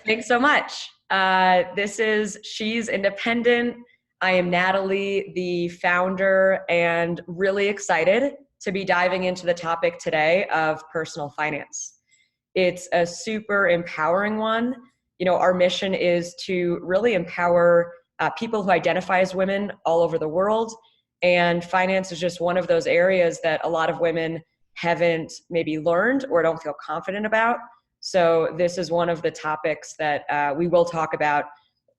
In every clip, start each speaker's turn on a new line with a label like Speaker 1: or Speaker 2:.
Speaker 1: Thanks so much. She's Independent. I am Natalie, the founder, and really excited to be diving into the topic today of personal finance. It's a super empowering one. Our mission is to really empower people who identify as women all over the world. And finance is just one of those areas that a lot of women haven't maybe learned or don't feel confident about. So this is one of the topics that we will talk about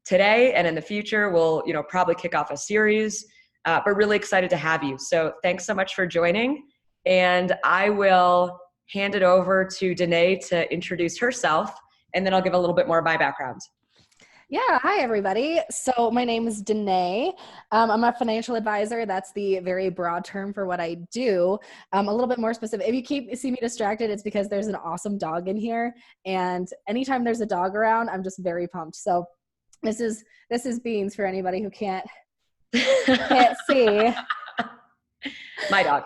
Speaker 1: today, and in the future we'll probably kick off a series, but really excited to have you. So thanks so much for joining, and I will hand it over to Denaye to introduce herself, and then I'll give a little bit more of my background.
Speaker 2: Yeah, hi everybody. So my name is Denaye. I'm a financial advisor. That's the very broad term for what I do. A little bit more specific. If you see me distracted, it's because there's an awesome dog in here, and anytime there's a dog around, I'm just very pumped. So this is Beans for anybody who can't see.
Speaker 1: My dog.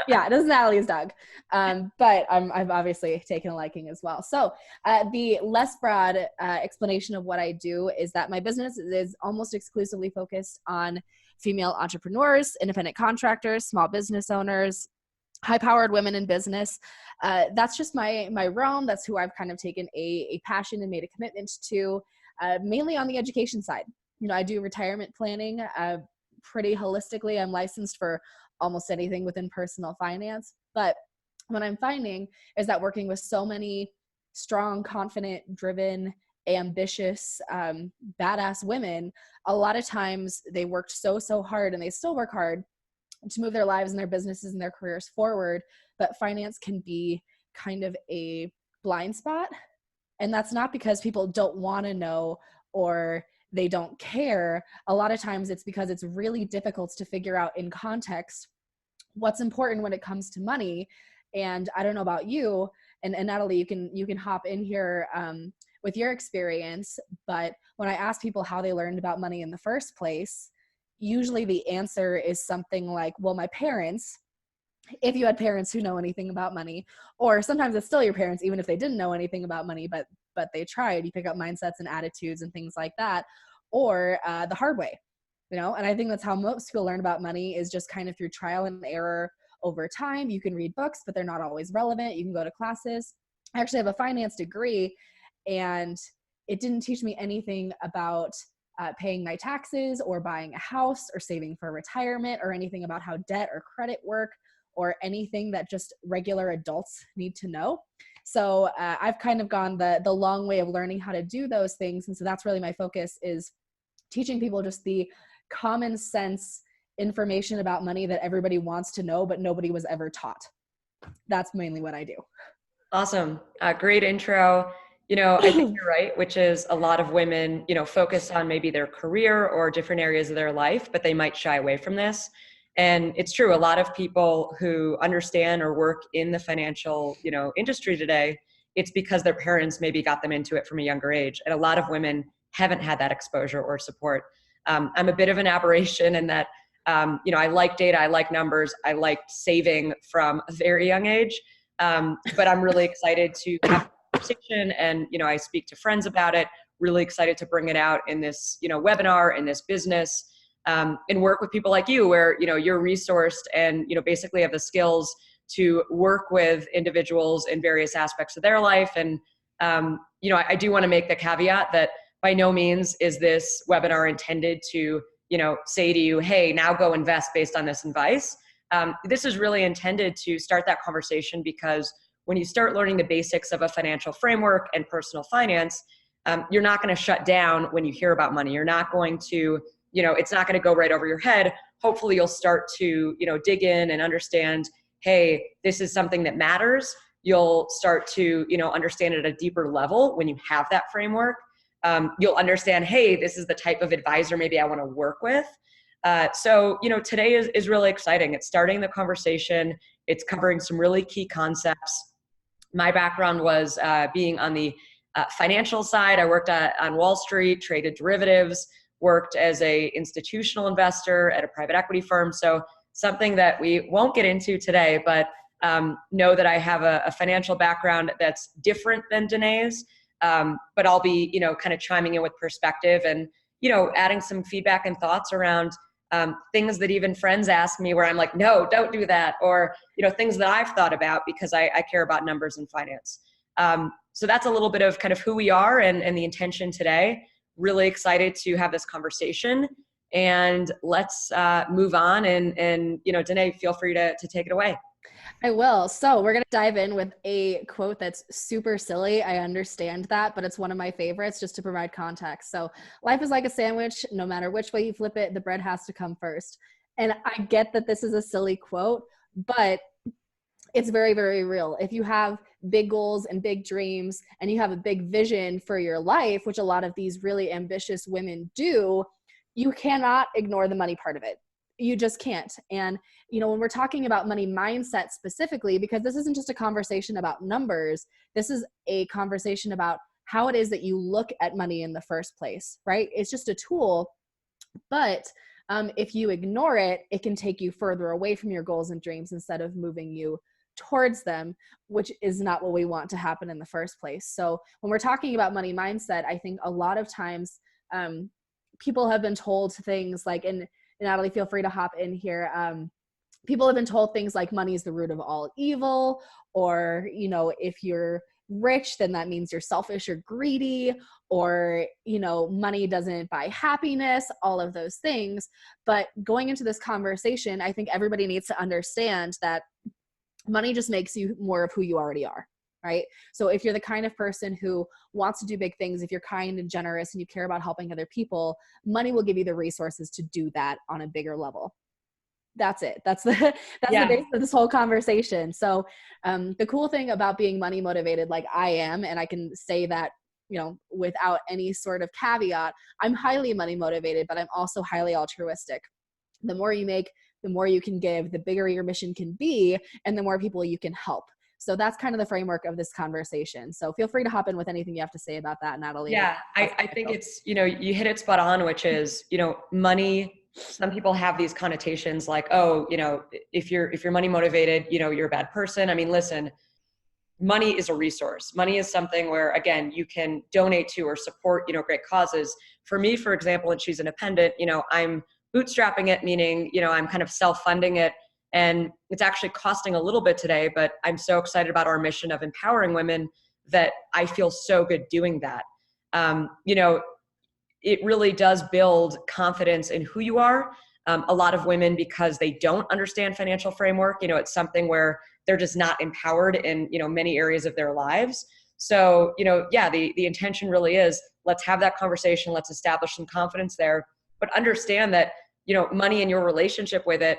Speaker 2: Yeah, this is Natalie's dog. But I've obviously taken a liking as well. So the less broad explanation of what I do is that my business is almost exclusively focused on female entrepreneurs, independent contractors, small business owners, high-powered women in business. That's just my realm. That's who I've kind of taken a passion and made a commitment to, mainly on the education side. I do retirement planning pretty holistically. I'm licensed for almost anything within personal finance. But what I'm finding is that working with so many strong, confident, driven, ambitious, badass women, a lot of times they worked so hard, and they still work hard to move their lives and their businesses and their careers forward. But finance can be kind of a blind spot. And that's not because people don't want to know or they don't care. A lot of times it's because it's really difficult to figure out in context what's important when it comes to money. And I don't know about you, and Natalie, you can hop in here with your experience, but when I ask people how they learned about money in the first place, usually the answer is something like, well, my parents, if you had parents who know anything about money, or sometimes it's still your parents, even if they didn't know anything about money, but they tried. You pick up mindsets and attitudes and things like that, or the hard way, and I think that's how most people learn about money, is just kind of through trial and error over time. You can read books, but they're not always relevant. You can go to classes. I actually have a finance degree, and it didn't teach me anything about paying my taxes or buying a house or saving for retirement or anything about how debt or credit work or anything that just regular adults need to know. So I've kind of gone the long way of learning how to do those things. And so that's really my focus, is teaching people just the common sense information about money that everybody wants to know, but nobody was ever taught. That's mainly what I do.
Speaker 1: Awesome. Great intro. I think you're right, which is a lot of women, focus on maybe their career or different areas of their life, but they might shy away from this. And it's true, a lot of people who understand or work in the financial, industry today, it's because their parents maybe got them into it from a younger age. And a lot of women haven't had that exposure or support. I'm a bit of an aberration in that, I like data, I like numbers, I like saving from a very young age. But I'm really excited to have a conversation, and, I speak to friends about it, really excited to bring it out in this, webinar, in this business, and work with people like you, where, you're resourced and, basically have the skills to work with individuals in various aspects of their life. And, I do want to make the caveat that by no means is this webinar intended to, say to you, hey, now go invest based on this advice. This is really intended to start that conversation, because when you start learning the basics of a financial framework and personal finance, you're not going to shut down when you hear about money. You're not going to, it's not going to go right over your head. Hopefully you'll start to, dig in and understand, hey, this is something that matters. You'll start to, understand it at a deeper level when you have that framework. You'll understand, hey, this is the type of advisor maybe I want to work with. So, today is really exciting. It's starting the conversation. It's covering some really key concepts. My background was being on the financial side. I worked on Wall Street, traded derivatives, worked as a institutional investor at a private equity firm. So something that we won't get into today, but know that I have a financial background that's different than Denaye's. But I'll be, kind of chiming in with perspective and, adding some feedback and thoughts around things that even friends ask me where I'm like, no, don't do that. Or, things that I've thought about because I care about numbers and finance. So that's a little bit of kind of who we are and the intention today. Really excited to have this conversation, and let's move on. And Denaye, feel free to take it away.
Speaker 2: I will. So we're going to dive in with a quote that's super silly. I understand that, but it's one of my favorites just to provide context. So life is like a sandwich. No matter which way you flip it, the bread has to come first. And I get that this is a silly quote, but it's very, very real. If you have big goals and big dreams and you have a big vision for your life, which a lot of these really ambitious women do, you cannot ignore the money part of it. You just can't. And, when we're talking about money mindset specifically, because this isn't just a conversation about numbers, this is a conversation about how it is that you look at money in the first place, right? It's just a tool, but if you ignore it, it can take you further away from your goals and dreams instead of moving you towards them, which is not what we want to happen in the first place. So when we're talking about money mindset, I think a lot of times people have been told things like, and Natalie, feel free to hop in here. People have been told things like money is the root of all evil, or, if you're rich, then that means you're selfish or greedy, or, money doesn't buy happiness, all of those things. But going into this conversation, I think everybody needs to understand that money just makes you more of who you already are. Right? So if you're the kind of person who wants to do big things, if you're kind and generous and you care about helping other people, money will give you the resources to do that on a bigger level. That's it. That's the base of this whole conversation. So the cool thing about being money motivated, like I am, and I can say that, without any sort of caveat, I'm highly money motivated, but I'm also highly altruistic. The more you make, the more you can give, the bigger your mission can be, and the more people you can help. So that's kind of the framework of this conversation. So feel free to hop in with anything you have to say about that, Natalie.
Speaker 1: Yeah, I think it's, you hit it spot on, which is, money. Some people have these connotations like, oh, if you're money motivated, you're a bad person. I mean, listen, money is a resource. Money is something where, again, you can donate to or support, great causes. For me, for example, and she's independent, I'm bootstrapping it, meaning, I'm kind of self-funding it. And it's actually costing a little bit today, but I'm so excited about our mission of empowering women that I feel so good doing that. It really does build confidence in who you are. A lot of women, because they don't understand financial framework, it's something where they're just not empowered in, many areas of their lives. So, the intention really is, let's have that conversation. Let's establish some confidence there, but understand that, money and your relationship with it,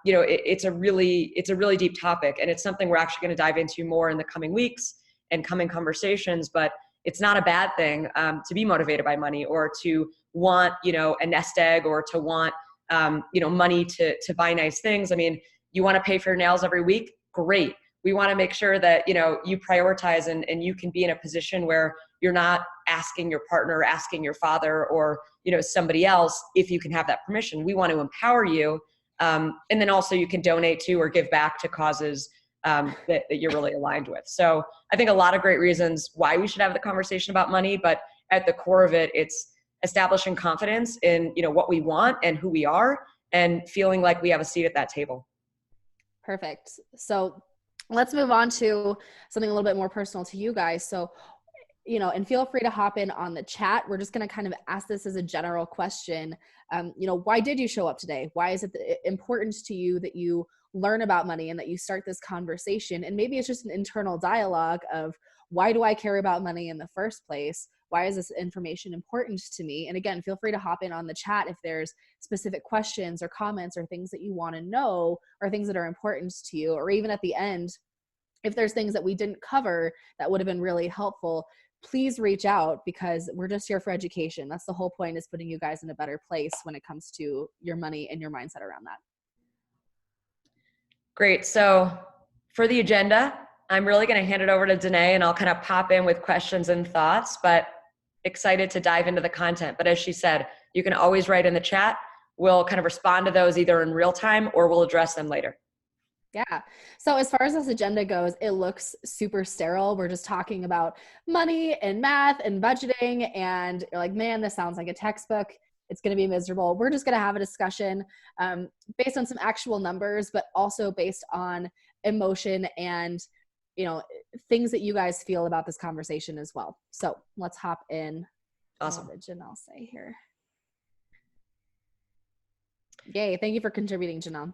Speaker 1: it's a really deep topic, and it's something we're actually going to dive into more in the coming weeks and coming conversations. But it's not a bad thing to be motivated by money, or to want, a nest egg, or to want, money to buy nice things. I mean, you want to pay for your nails every week? Great. We want to make sure that, you prioritize and you can be in a position where you're not asking your partner, asking your father, or, somebody else if you can have that permission. We want to empower you. And then also you can donate to or give back to causes that you're really aligned with. So I think a lot of great reasons why we should have the conversation about money, but at the core of it, it's establishing confidence in, what we want and who we are, and feeling like we have a seat at that table.
Speaker 2: Perfect. So let's move on to something a little bit more personal to you guys. So, and feel free to hop in on the chat. We're just going to kind of ask this as a general question. Why did you show up today? Why is it important to you that you learn about money and that you start this conversation? And maybe it's just an internal dialogue of, why do I care about money in the first place? Why is this information important to me? And again, feel free to hop in on the chat if there's specific questions or comments or things that you want to know, or things that are important to you, or even at the end, if there's things that we didn't cover that would have been really helpful, please reach out, because we're just here for education. That's the whole point, is putting you guys in a better place when it comes to your money and your mindset around that.
Speaker 1: Great. So for the agenda, I'm really going to hand it over to Denaye, and I'll kind of pop in with questions and thoughts, but excited to dive into the content. But as she said, you can always write in the chat. We'll kind of respond to those either in real time, or we'll address them later.
Speaker 2: Yeah. So as far as this agenda goes, it looks super sterile. We're just talking about money and math and budgeting. And you're like, man, this sounds like a textbook. It's going to be miserable. We're just going to have a discussion based on some actual numbers, but also based on emotion and, you know, things that you guys feel about this conversation as well. So let's hop in.
Speaker 1: Awesome.
Speaker 2: What did Janelle say here? Yay. Thank you for contributing, Janelle.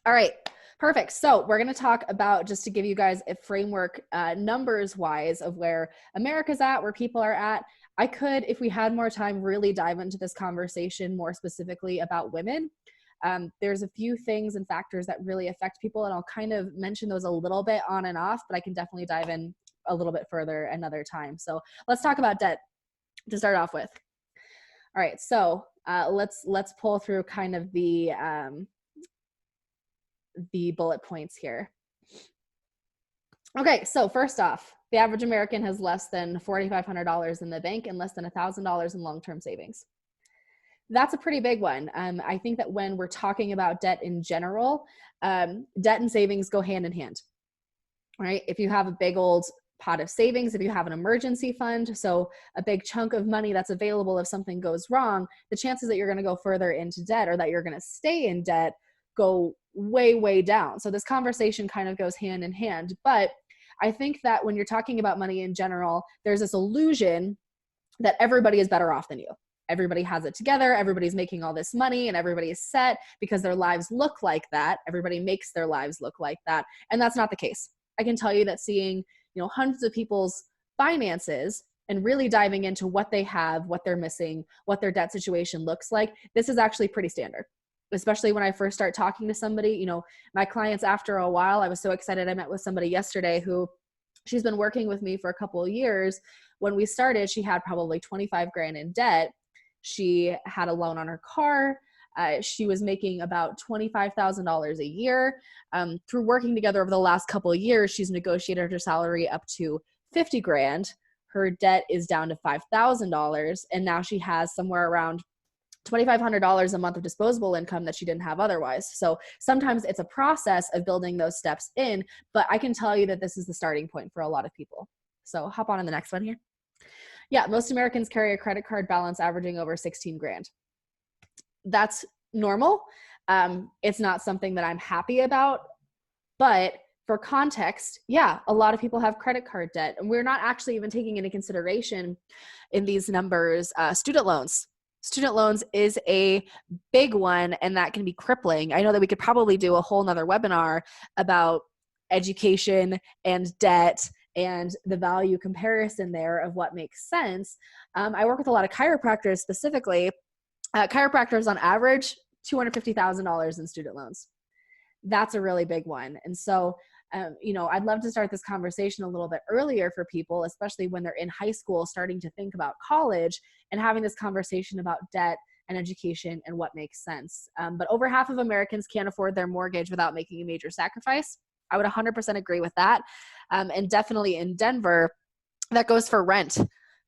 Speaker 2: All right, perfect. So we're going to talk about, just to give you guys a framework, numbers wise, of where America's at, where people are at. I could, if we had more time, really dive into this conversation more specifically about women. There's a few things and factors that really affect people, and I'll kind of mention those a little bit on and off, but I can definitely dive in a little bit further another time. So let's talk about debt to start off with. All right, so let's pull through kind of the bullet points here. Okay, so first off, the average American has less than $4,500 in the bank and less than $1,000 in long-term savings. That's a pretty big one. I think that when we're talking about debt in general, debt and savings go hand in hand, right? If you have a big old pot of savings, if you have an emergency fund, so a big chunk of money that's available if something goes wrong, the chances that you're going to go further into debt or that you're going to stay in debt go way, way down. So this conversation kind of goes hand in hand. But I think that when you're talking about money in general, there's this illusion that everybody is better off than you. Everybody has it together. Everybody's making all this money and everybody is set because their lives look like that. Everybody makes their lives look like that. And that's not the case. I can tell you that seeing, hundreds of people's finances and really diving into what they have, what they're missing, what their debt situation looks like, this is actually pretty standard. Especially when I first start talking to somebody, my clients, after a while, I was so excited. I met with somebody yesterday who, she's been working with me for a couple of years. When we started, she had probably 25 grand in debt. She had a loan on her car. She was making about $25,000 a year. Through working together over the last couple of years, she's negotiated her salary up to 50 grand. Her debt is down to $5,000. And now she has somewhere around $2,500 a month of disposable income that she didn't have otherwise. So sometimes it's a process of building those steps in, but I can tell you that this is the starting point for a lot of people. So hop on in the next one here. Yeah, most Americans carry a credit card balance averaging over 16 grand. That's normal. It's not something that I'm happy about, but for context, yeah, a lot of people have credit card debt, and we're not actually even taking into consideration in these numbers student loans. Student loans is a big one, and that can be crippling. I know that we could probably do a whole nother webinar about education and debt and the value comparison there of what makes sense. I work with a lot of chiropractors specifically. Chiropractors on average, $250,000 in student loans. That's a really big one. And so, I'd love to start this conversation a little bit earlier for people, especially when they're in high school, starting to think about college and having this conversation about debt and education and what makes sense. But over half of Americans can't afford their mortgage without making a major sacrifice. I would 100% agree with that. And definitely in Denver, that goes for rent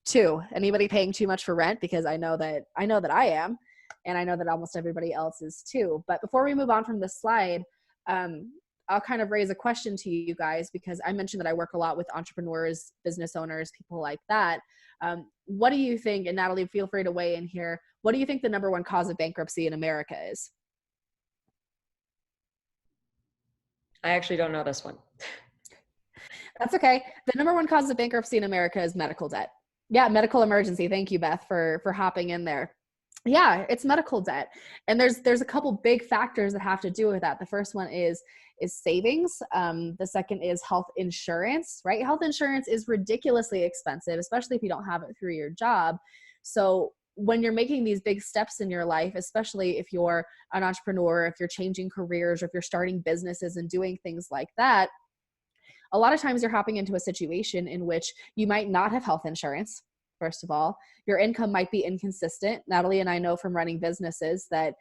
Speaker 2: too. Anybody paying too much for rent? Because I know that I am, and I know that almost everybody else is too. But before we move on from this slide, I'll kind of raise a question to you guys, because I mentioned that I work a lot with entrepreneurs, business owners, people like that. What do you think, and Natalie, feel free to weigh in here, what do you think the number one cause of bankruptcy in America is?
Speaker 1: I actually don't know this one.
Speaker 2: That's okay. The number one cause of bankruptcy in America is medical debt. Yeah, medical emergency. Thank you, Beth, for hopping in there. Yeah, it's medical debt. And there's a couple big factors that have to do with that. The first one is savings. The second is health insurance, right? Health insurance is ridiculously expensive, especially if you don't have it through your job. So when you're making these big steps in your life, especially if you're an entrepreneur, if you're changing careers, or if you're starting businesses and doing things like that, a lot of times you're hopping into a situation in which you might not have health insurance. First of all, your income might be inconsistent. Natalie and I know from running businesses that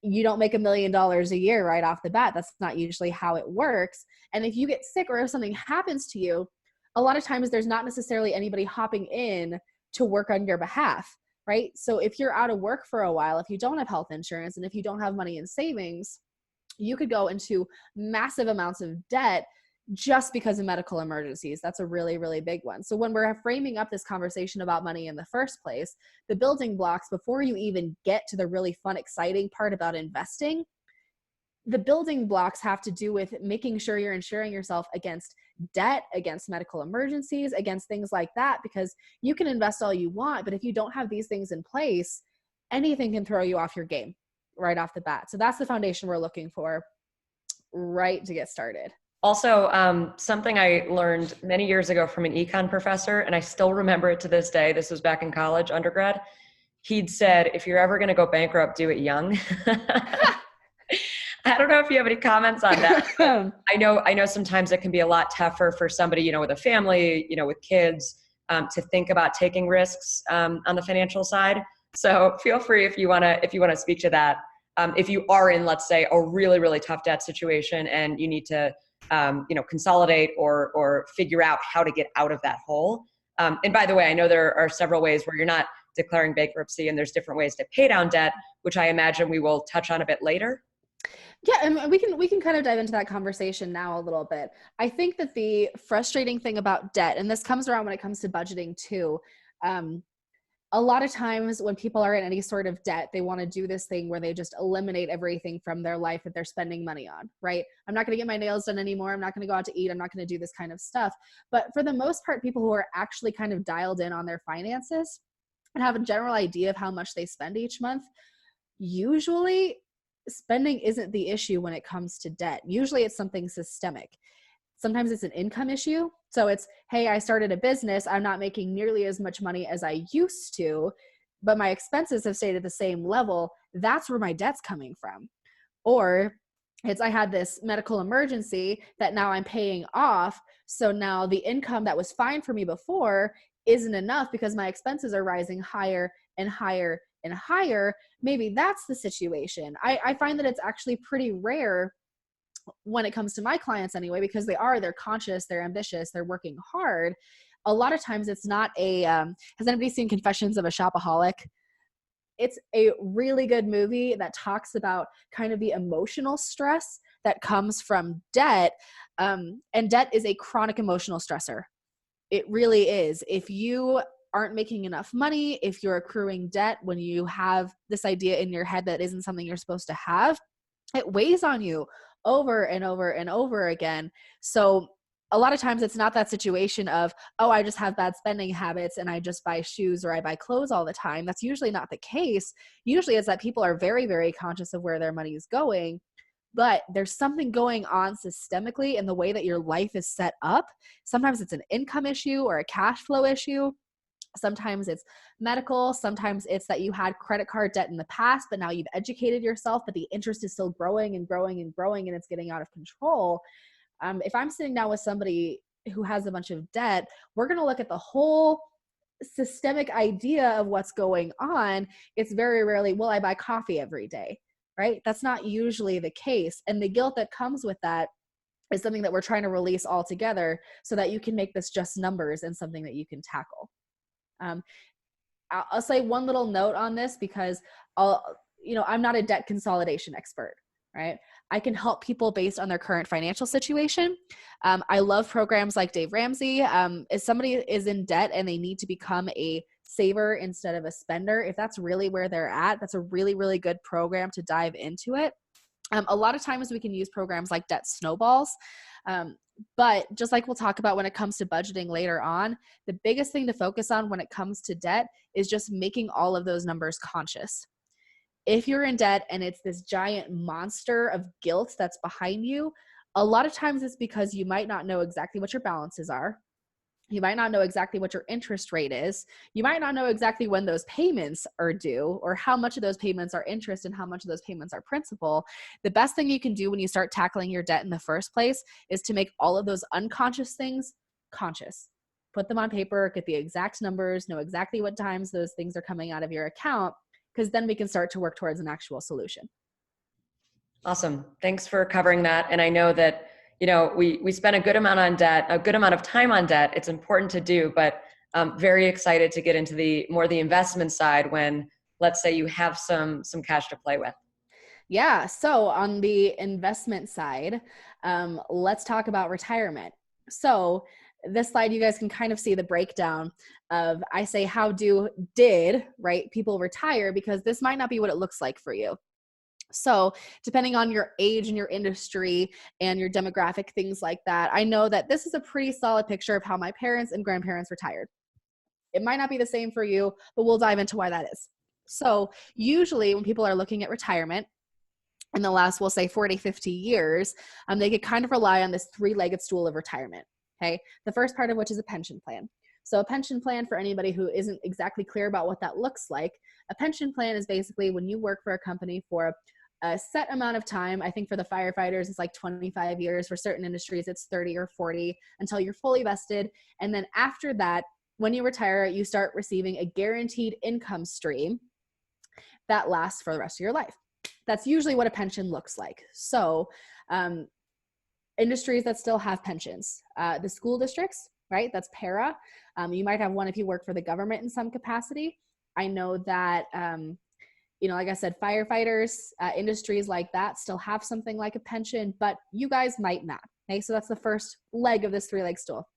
Speaker 2: you don't make $1 million a year right off the bat. That's not usually how it works. And if you get sick or if something happens to you, a lot of times there's not necessarily anybody hopping in to work on your behalf, right? So if you're out of work for a while, if you don't have health insurance and if you don't have money in savings, you could go into massive amounts of debt just because of medical emergencies. That's a really, really big one. So when we're framing up this conversation about money in the first place, the building blocks before you even get to the really fun, exciting part about investing, the building blocks have to do with making sure you're insuring yourself against debt, against medical emergencies, against things like that, because you can invest all you want, but if you don't have these things in place, anything can throw you off your game right off the bat. So that's the foundation we're looking for right to get started.
Speaker 1: Also, something I learned many years ago from an econ professor, and I still remember it to this day. This was back in college, undergrad. He'd said, if you're ever going to go bankrupt, do it young. I don't know if you have any comments on that. I know sometimes it can be a lot tougher for somebody, with a family, with kids, to think about taking risks on the financial side. So feel free if you want to speak to that. If you are in, let's say, a really, really tough debt situation and you need to, consolidate or figure out how to get out of that hole. And by the way, I know there are several ways where you're not declaring bankruptcy, and there's different ways to pay down debt, which I imagine we will touch on a bit later.
Speaker 2: Yeah, and we can kind of dive into that conversation now a little bit. I think that the frustrating thing about debt, and this comes around when it comes to budgeting too, a lot of times when people are in any sort of debt, they want to do this thing where they just eliminate everything from their life that they're spending money on, right? I'm not going to get my nails done anymore. I'm not going to go out to eat. I'm not going to do this kind of stuff. But for the most part, people who are actually kind of dialed in on their finances and have a general idea of how much they spend each month, usually spending isn't the issue when it comes to debt. Usually it's something systemic. Sometimes it's an income issue. So it's, hey, I started a business. I'm not making nearly as much money as I used to, but my expenses have stayed at the same level. That's where my debt's coming from. Or it's, I had this medical emergency that now I'm paying off. So now the income that was fine for me before isn't enough because my expenses are rising higher and higher and higher. Maybe that's the situation. I find that it's actually pretty rare when it comes to my clients anyway, because they're conscious, they're ambitious, they're working hard. A lot of times it's not has anybody seen Confessions of a Shopaholic? It's a really good movie that talks about kind of the emotional stress that comes from debt. And debt is a chronic emotional stressor. It really is. If you aren't making enough money, if you're accruing debt when you have this idea in your head that isn't something you're supposed to have, it weighs on you over and over and over again. So a lot of times it's not that situation of, oh, I just have bad spending habits and I just buy shoes or I buy clothes all the time. That's usually not the case. Usually it's that people are very, very conscious of where their money is going, but there's something going on systemically in the way that your life is set up. Sometimes it's an income issue or a cash flow issue. Sometimes it's medical. Sometimes it's that you had credit card debt in the past, but now you've educated yourself, but the interest is still growing and growing and growing and it's getting out of control. If I'm sitting down with somebody who has a bunch of debt, we're going to look at the whole systemic idea of what's going on. It's very rarely, will I buy coffee every day, right? That's not usually the case. And the guilt that comes with that is something that we're trying to release altogether so that you can make this just numbers and something that you can tackle. I'll say one little note on this because I'm not a debt consolidation expert, right? I can help people based on their current financial situation. I love programs like Dave Ramsey. If somebody is in debt and they need to become a saver instead of a spender, if that's really where they're at, that's a really, really good program to dive into it. A lot of times we can use programs like debt snowballs. But just like we'll talk about when it comes to budgeting later on, the biggest thing to focus on when it comes to debt is just making all of those numbers conscious. If you're in debt and it's this giant monster of guilt that's behind you, a lot of times it's because you might not know exactly what your balances are. You might not know exactly what your interest rate is. You might not know exactly when those payments are due or how much of those payments are interest and how much of those payments are principal. The best thing you can do when you start tackling your debt in the first place is to make all of those unconscious things conscious. Put them on paper, get the exact numbers, know exactly what times those things are coming out of your account, because then we can start to work towards an actual solution.
Speaker 1: Awesome. Thanks for covering that. And I know that, we spend a good amount on debt, a good amount of time on debt. It's important to do, but I'm very excited to get into the investment side when, let's say, you have some cash to play with.
Speaker 2: Yeah. So on the investment side, let's talk about retirement. So this slide, you guys can kind of see the breakdown of, I say, did, right, people retire, because this might not be what it looks like for you. So depending on your age and your industry and your demographic, things like that, I know that this is a pretty solid picture of how my parents and grandparents retired. It might not be the same for you, but we'll dive into why that is. So usually when people are looking at retirement, in the last, we'll say 40, 50 years, they could kind of rely on this three-legged stool of retirement. Okay. The first part of which is a pension plan. So a pension plan, for anybody who isn't exactly clear about what that looks like, a pension plan is basically when you work for a company for a set amount of time. I think for the firefighters, it's like 25 years. For certain industries, it's 30 or 40 until you're fully vested. And then after that, when you retire, you start receiving a guaranteed income stream that lasts for the rest of your life. That's usually what a pension looks like. So industries that still have pensions, the school districts, right? That's para. You might have one if you work for the government in some capacity. I know that, like I said, firefighters, industries like that still have something like a pension, but you guys might not. Okay, so that's the first leg of this three-leg stool.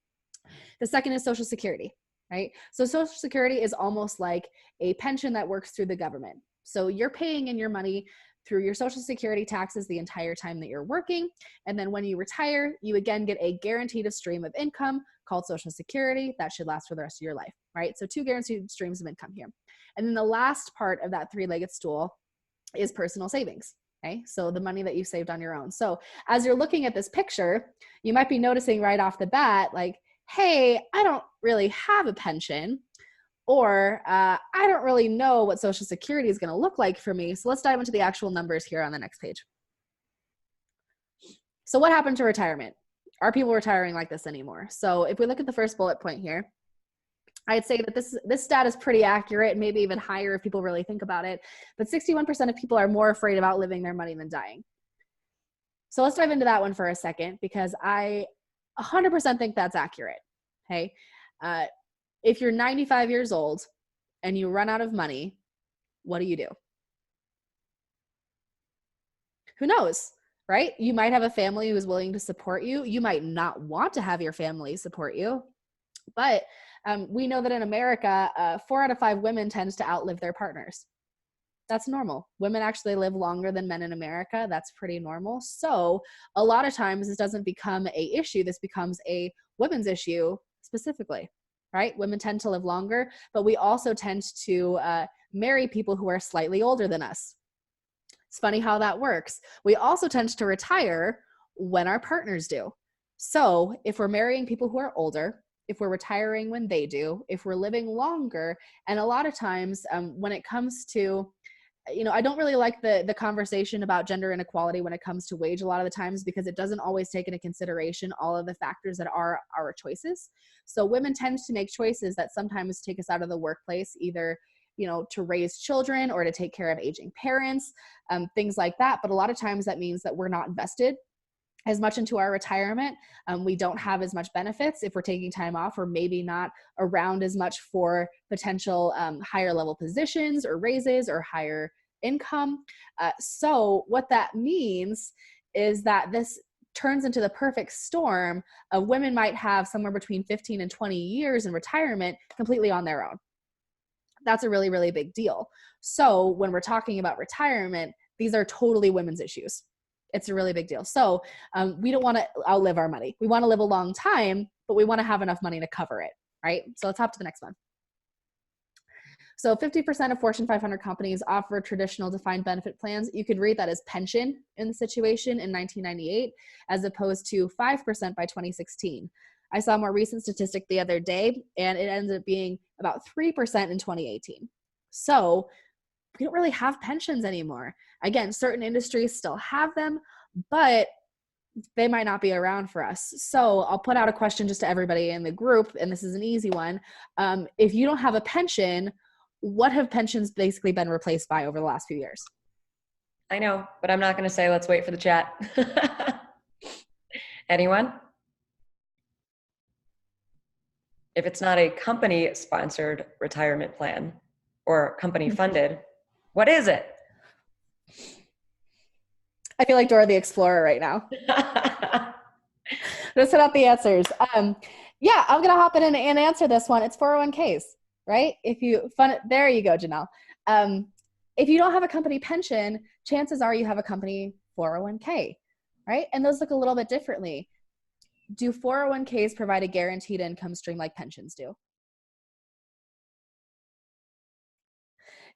Speaker 2: The second is Social Security, right? So Social Security is almost like a pension that works through the government. So you're paying in your money through your Social Security taxes the entire time that you're working. And then when you retire, you again get a guaranteed stream of income called Social Security that should last for the rest of your life, right? So two guaranteed streams of income here. And then the last part of that three-legged stool is personal savings. Okay, so the money that you saved on your own. So as you're looking at this picture, you might be noticing right off the bat, like, hey, I don't really have a pension, or I don't really know what Social Security is going to look like for me. So let's dive into the actual numbers here on the next page. So what happened to retirement? Are people retiring like this anymore? So if we look at the first bullet point here, I'd say that this stat is pretty accurate, maybe even higher if people really think about it. But 61% of people are more afraid of outliving their money than dying. So let's dive into that one for a second, because I 100% think that's accurate. Okay. If you're 95 years old and you run out of money, what do you do? Who knows, right? You might have a family who is willing to support you. You might not want to have your family support you, but we know that in America, 4 out of 5 women tends to outlive their partners. That's normal. Women actually live longer than men in America. That's pretty normal. So a lot of times this doesn't become a issue. This becomes a women's issue specifically, right? Women tend to live longer, but we also tend to marry people who are slightly older than us. It's funny how that works. We also tend to retire when our partners do. So if we're marrying people who are older, if we're retiring when they do, if we're living longer, and a lot of times when it comes to, I don't really like the conversation about gender inequality when it comes to wage a lot of the times, because it doesn't always take into consideration all of the factors that are our choices. So women tend to make choices that sometimes take us out of the workplace, either to raise children or to take care of aging parents, things like that. But a lot of times that means that we're not invested as much into our retirement. We don't have as much benefits if we're taking time off, or maybe not around as much for potential higher level positions or raises or higher income. So what that means is that this turns into the perfect storm of women might have somewhere between 15 and 20 years in retirement completely on their own. That's a really, really big deal. So when we're talking about retirement, these are totally women's issues. It's a really big deal. So we don't want to outlive our money. We want to live a long time, but we want to have enough money to cover it, right? So let's hop to the next one. So 50% of Fortune 500 companies offer traditional defined benefit plans. You could read that as pension in the situation in 1998, as opposed to 5% by 2016. I saw a more recent statistic the other day, and it ended up being about 3% in 2018. So we don't really have pensions anymore. Again, certain industries still have them, but they might not be around for us. So I'll put out a question just to everybody in the group, and this is an easy one. If you don't have a pension, what have pensions basically been replaced by over the last few years?
Speaker 1: I know, but I'm not going to say. Let's wait for the chat. Anyone? If it's not a company-sponsored retirement plan or company-funded, what is it?
Speaker 2: I feel like Dora the Explorer right now. Just set out the answers. Yeah, I'm gonna hop in and answer this one. It's 401ks, right? If you fun, there you go, Janelle. Um, if you don't have a company pension, chances are you have a company 401k, right? And those look a little bit differently. Do 401ks provide a guaranteed income stream like pensions do?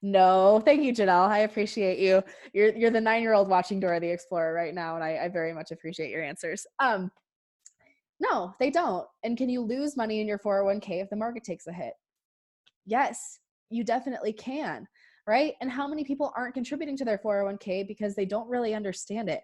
Speaker 2: No, thank you, Janelle. I appreciate you. You're the 9-year-old watching Dora the Explorer right now, and I very much appreciate your answers. No, they don't. And can you lose money in your 401k if the market takes a hit? Yes, you definitely can, right? And how many people aren't contributing to their 401k because they don't really understand it?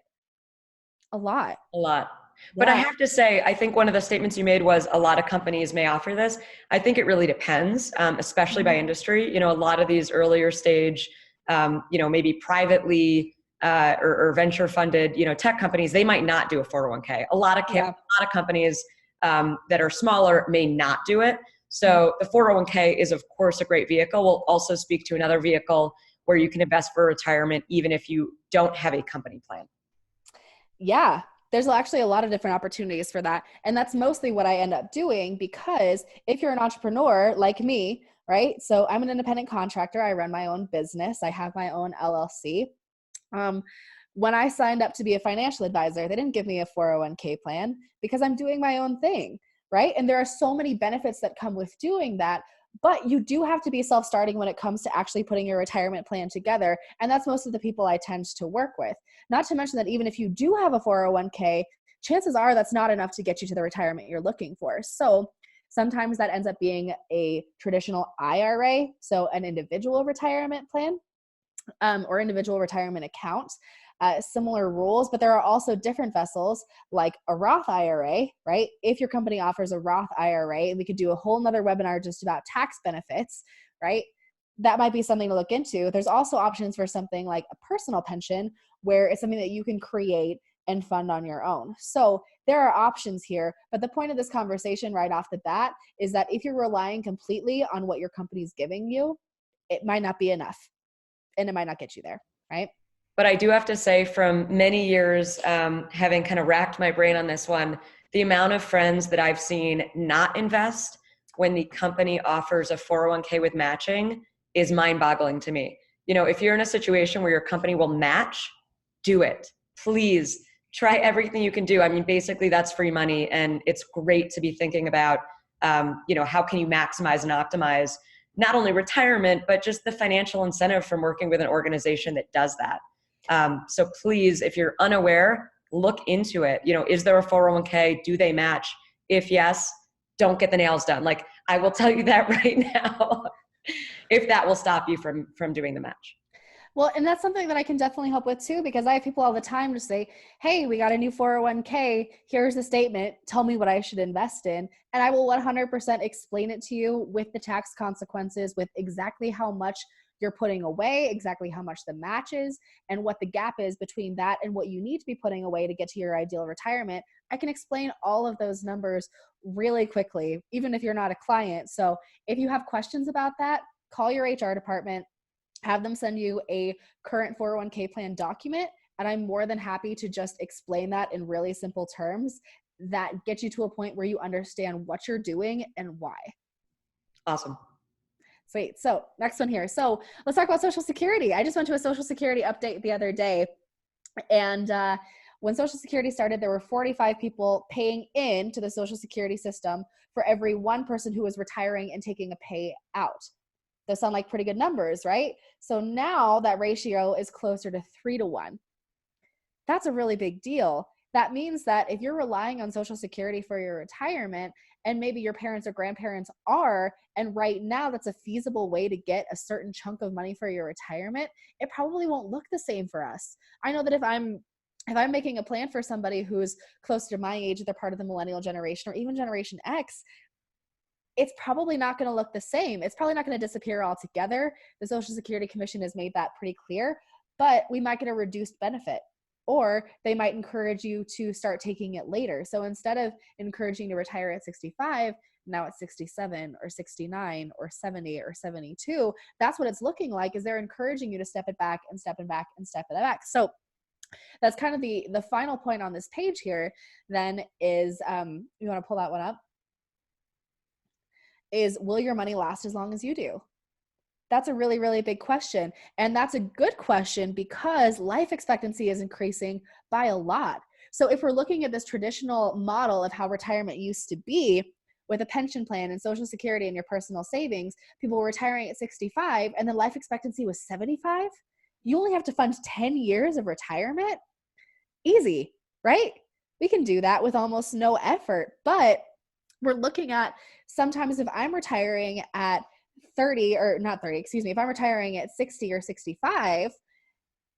Speaker 2: A lot.
Speaker 1: A lot. But I
Speaker 2: Yeah.
Speaker 1: have to say, I think one of the statements you made was a lot of companies may offer this. I think it really depends, especially by
Speaker 2: Mhm.
Speaker 1: industry. A lot of these earlier stage, maybe privately or venture funded, tech companies, they might not do a 401k. A
Speaker 2: Yeah.
Speaker 1: lot of companies that are smaller may not do it.
Speaker 2: Mhm.
Speaker 1: So the 401k is, of course, a great vehicle. We'll also speak to another vehicle where you can invest for retirement, even if you don't have a company plan.
Speaker 2: Yeah, there's actually a lot of different opportunities for that. And that's mostly what I end up doing because if you're an entrepreneur like me, right? So I'm an independent contractor. I run my own business. I have my own LLC. Um, when I signed up to be a financial advisor, they didn't give me a 401k plan because I'm doing my own thing, right? And there are so many benefits that come with doing that. But you do have to be self starting when it comes to actually putting your retirement plan together. And that's most of the people I tend to work with. Not to mention that even if you do have a 401k, chances are that's not enough to get you to the retirement you're looking for. So sometimes that ends up being a traditional IRA, so an individual retirement plan, or individual retirement account. Similar rules, but there are also different vessels like a Roth IRA, right? If your company offers a Roth IRA, and we could do a whole nother webinar just about tax benefits, right? That might be something to look into. There's also options for something like a personal pension, where it's something that you can create and fund on your own. So there are options here, but the point of this conversation right off the bat is that if you're relying completely on what your company's giving you, it might not be enough and it might not get you there, right?
Speaker 1: But I do have to say, from many years having kind of racked my brain on this one, the amount of friends that I've seen not invest when the company offers a 401k with matching is mind boggling to me. If you're in a situation where your company will match, do it. Please try everything you can do. I mean, basically, that's free money. And it's great to be thinking about, how can you maximize and optimize not only retirement, but just the financial incentive from working with an organization that does that. So please, if you're unaware, look into it. Is there a 401k? Do they match? If yes, don't get the nails done. Like, I will tell you that right now, if that will stop you from doing the match.
Speaker 2: Well, and that's something that I can definitely help with too, because I have people all the time to say, hey, we got a new 401k. Here's the statement. Tell me what I should invest in. And I will 100% explain it to you with the tax consequences, with exactly how much you're putting away, exactly how much the match is, and what the gap is between that and what you need to be putting away to get to your ideal retirement. I can explain all of those numbers really quickly, even if you're not a client. So if you have questions about that, call your HR department, have them send you a current 401k plan document. And I'm more than happy to just explain that in really simple terms that get you to a point where you understand what you're doing and why.
Speaker 1: Awesome.
Speaker 2: Sweet. So next one here. So let's talk about Social Security. I just went to a Social Security update the other day. And when Social Security started, there were 45 people paying in to the Social Security system for every one person who was retiring and taking a payout. Those sound like pretty good numbers, right? So now that ratio is closer to 3-1. That's a really big deal. That means that if you're relying on Social Security for your retirement, and maybe your parents or grandparents are, and right now that's a feasible way to get a certain chunk of money for your retirement, it probably won't look the same for us. I know that if I'm making a plan for somebody who's close to my age, they're part of the millennial generation or even Generation X, it's probably not going to look the same. It's probably not going to disappear altogether. The Social Security Commission has made that pretty clear, but we might get a reduced benefit, or they might encourage you to start taking it later. So instead of encouraging to retire at 65, now at 67 or 69 or 70 or 72, that's what it's looking like, is they're encouraging you to step it back and step it back and step it back. So That's kind of the final point on this page here then is, you want to pull that one up, is will your money last as long as you do? That's a really, really big question. And that's a good question because life expectancy is increasing by a lot. So if we're looking at this traditional model of how retirement used to be with a pension plan and Social Security and your personal savings, people were retiring at 65 and then life expectancy was 75. You only have to fund 10 years of retirement. Easy, right? We can do that with almost no effort. But we're looking at, sometimes if I'm retiring at 30, or not 30, excuse me, if I'm retiring at 60 or 65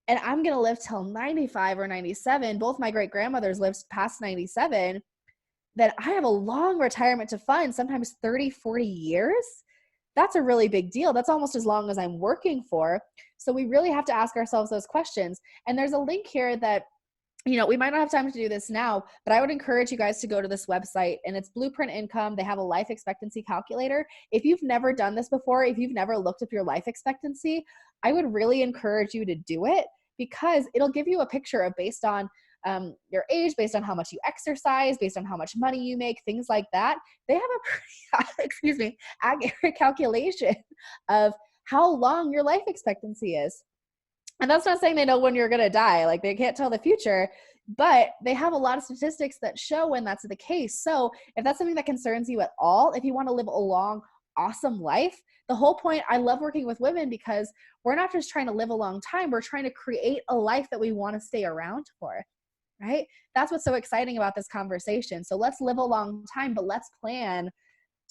Speaker 2: and I'm going to live till 95 or 97, both my great grandmothers lived past 97, then I have a long retirement to fund, sometimes 30, 40 years. That's a really big deal. That's almost as long as I'm working for. So we really have to ask ourselves those questions. And there's a link here that, we might not have time to do this now, but I would encourage you guys to go to this website, and it's Blueprint Income. They have a life expectancy calculator. If you've never done this before, if you've never looked up your life expectancy, I would really encourage you to do it because it'll give you a picture of, based on your age, based on how much you exercise, based on how much money you make, things like that. They have a pretty, accurate calculation of how long your life expectancy is. And that's not saying they know when you're going to die. Like, they can't tell the future, but they have a lot of statistics that show when that's the case. So if that's something that concerns you at all, if you want to live a long, awesome life, the whole point, I love working with women because we're not just trying to live a long time. We're trying to create a life that we want to stay around for, right? That's what's so exciting about this conversation. So let's live a long time, but let's plan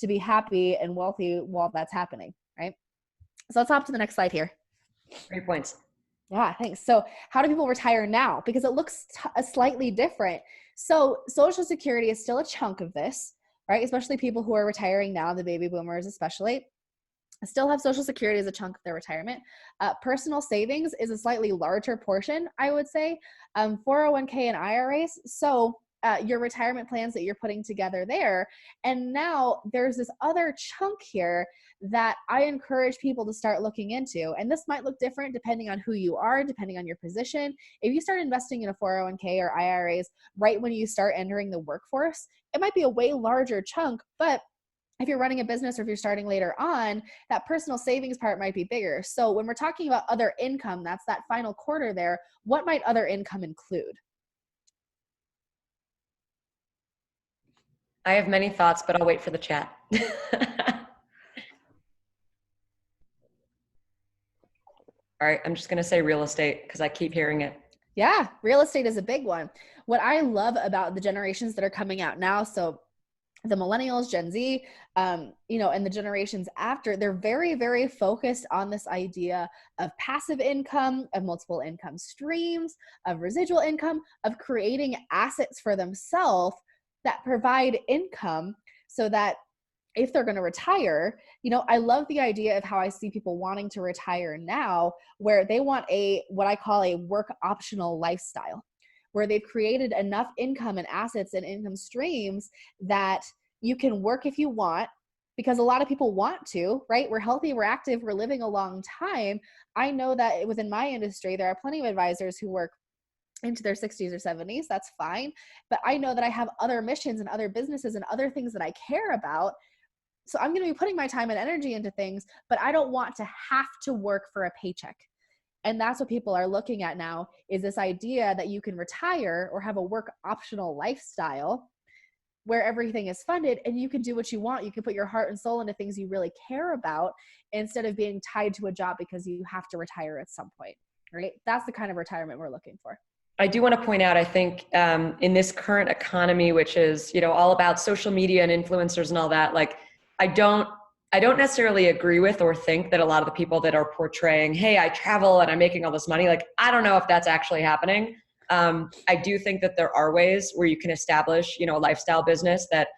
Speaker 2: to be happy and wealthy while that's happening, right? So let's hop to the next slide here.
Speaker 1: Great points.
Speaker 2: Yeah, thanks. So how do people retire now? Because it looks slightly different. So Social Security is still a chunk of this, right? Especially people who are retiring now, the baby boomers especially, still have Social Security as a chunk of their retirement. Personal savings is a slightly larger portion, I would say. 401k and IRAs. So your retirement plans that you're putting together there. And now there's this other chunk here that I encourage people to start looking into. And this might look different depending on who you are, depending on your position. If you start investing in a 401k or IRAs right when you start entering the workforce, it might be a way larger chunk, but if you're running a business or if you're starting later on, that personal savings part might be bigger. So when we're talking about other income, that's that final quarter there, what might other income include?
Speaker 1: I have many thoughts, but I'll wait for the chat. All right, I'm just going to say real estate because I keep hearing it.
Speaker 2: Yeah, real estate is a big one. What I love about the generations that are coming out now, so the millennials, Gen Z, and the generations after, they're very, very focused on this idea of passive income, of multiple income streams, of residual income, of creating assets for themselves that provide income so that if they're going to retire, I love the idea of how I see people wanting to retire now, where they want what I call a work optional lifestyle, where they've created enough income and assets and income streams that you can work if you want, because a lot of people want to, right? We're healthy, we're active, we're living a long time. I know that within my industry, there are plenty of advisors who work into their 60s or 70s. That's fine. But I know that I have other missions and other businesses and other things that I care about. So I'm going to be putting my time and energy into things, but I don't want to have to work for a paycheck. And that's what people are looking at now, is this idea that you can retire or have a work optional lifestyle where everything is funded and you can do what you want. You can put your heart and soul into things you really care about instead of being tied to a job because you have to retire at some point, right? That's the kind of retirement we're looking for.
Speaker 1: I do want to point out, I think in this current economy, which is, all about social media and influencers and all that, like, I don't necessarily agree with or think that a lot of the people that are portraying, hey, I travel and I'm making all this money, like, I don't know if that's actually happening. I do think that there are ways where you can establish, a lifestyle business that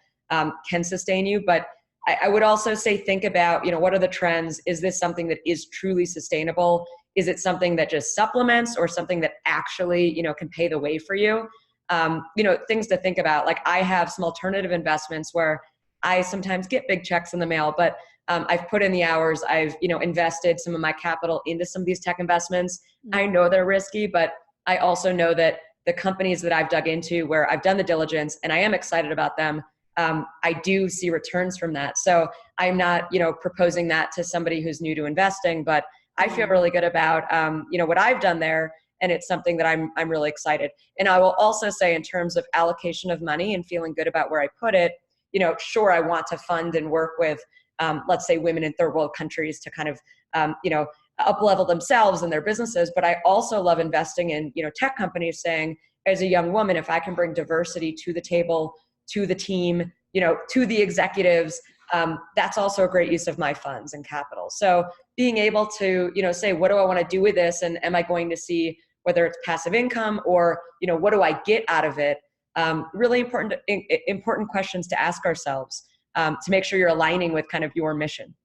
Speaker 1: can sustain you. But I would also say, think about, what are the trends? Is this something that is truly sustainable? Is it something that just supplements or something that actually, can pay the way for you? Things to think about. Like, I have some alternative investments where I sometimes get big checks in the mail, but I've put in the hours. I've, invested some of my capital into some of these tech investments. I know they're risky, but I also know that the companies that I've dug into where I've done the diligence and I am excited about them, I do see returns from that. So I'm not, proposing that to somebody who's new to investing, but I feel really good about, what I've done there. And it's something that I'm really excited. And I will also say, in terms of allocation of money and feeling good about where I put it, sure, I want to fund and work with, let's say, women in third world countries to kind of, up level themselves and their businesses. But I also love investing in, tech companies, saying, as a young woman, if I can bring diversity to the table, to the team, to the executives, that's also a great use of my funds and capital. So being able to, say, what do I want to do with this? And am I going to see whether it's passive income or, what do I get out of it? Really important questions to ask ourselves, to make sure you're aligning with kind of your mission.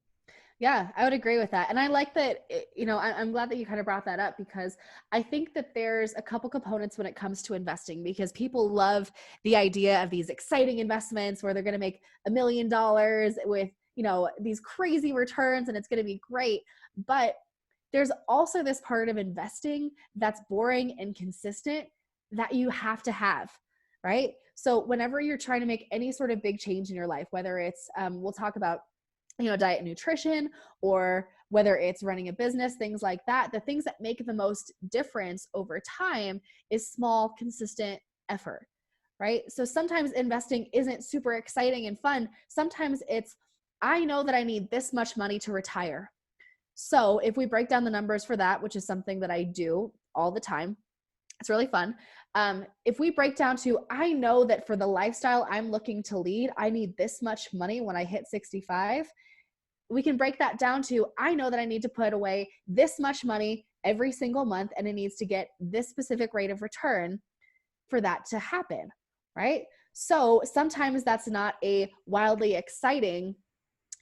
Speaker 2: Yeah, I would agree with that. And I like that, I'm glad that you kind of brought that up, because I think that there's a couple components when it comes to investing, because people love the idea of these exciting investments where they're going to make $1 million with, these crazy returns and it's going to be great. But there's also this part of investing that's boring and consistent that you have to have, right? So whenever you're trying to make any sort of big change in your life, whether it's, we'll talk about diet and nutrition, or whether it's running a business, things like that, the things that make the most difference over time is small, consistent effort, right? So sometimes investing isn't super exciting and fun. Sometimes it's, I know that I need this much money to retire. So if we break down the numbers for that, which is something that I do all the time, it's really fun. If we break down to, I know that for the lifestyle I'm looking to lead, I need this much money when I hit 65. We can break that down to, I know that I need to put away this much money every single month, and it needs to get this specific rate of return for that to happen, right? So sometimes that's not a wildly exciting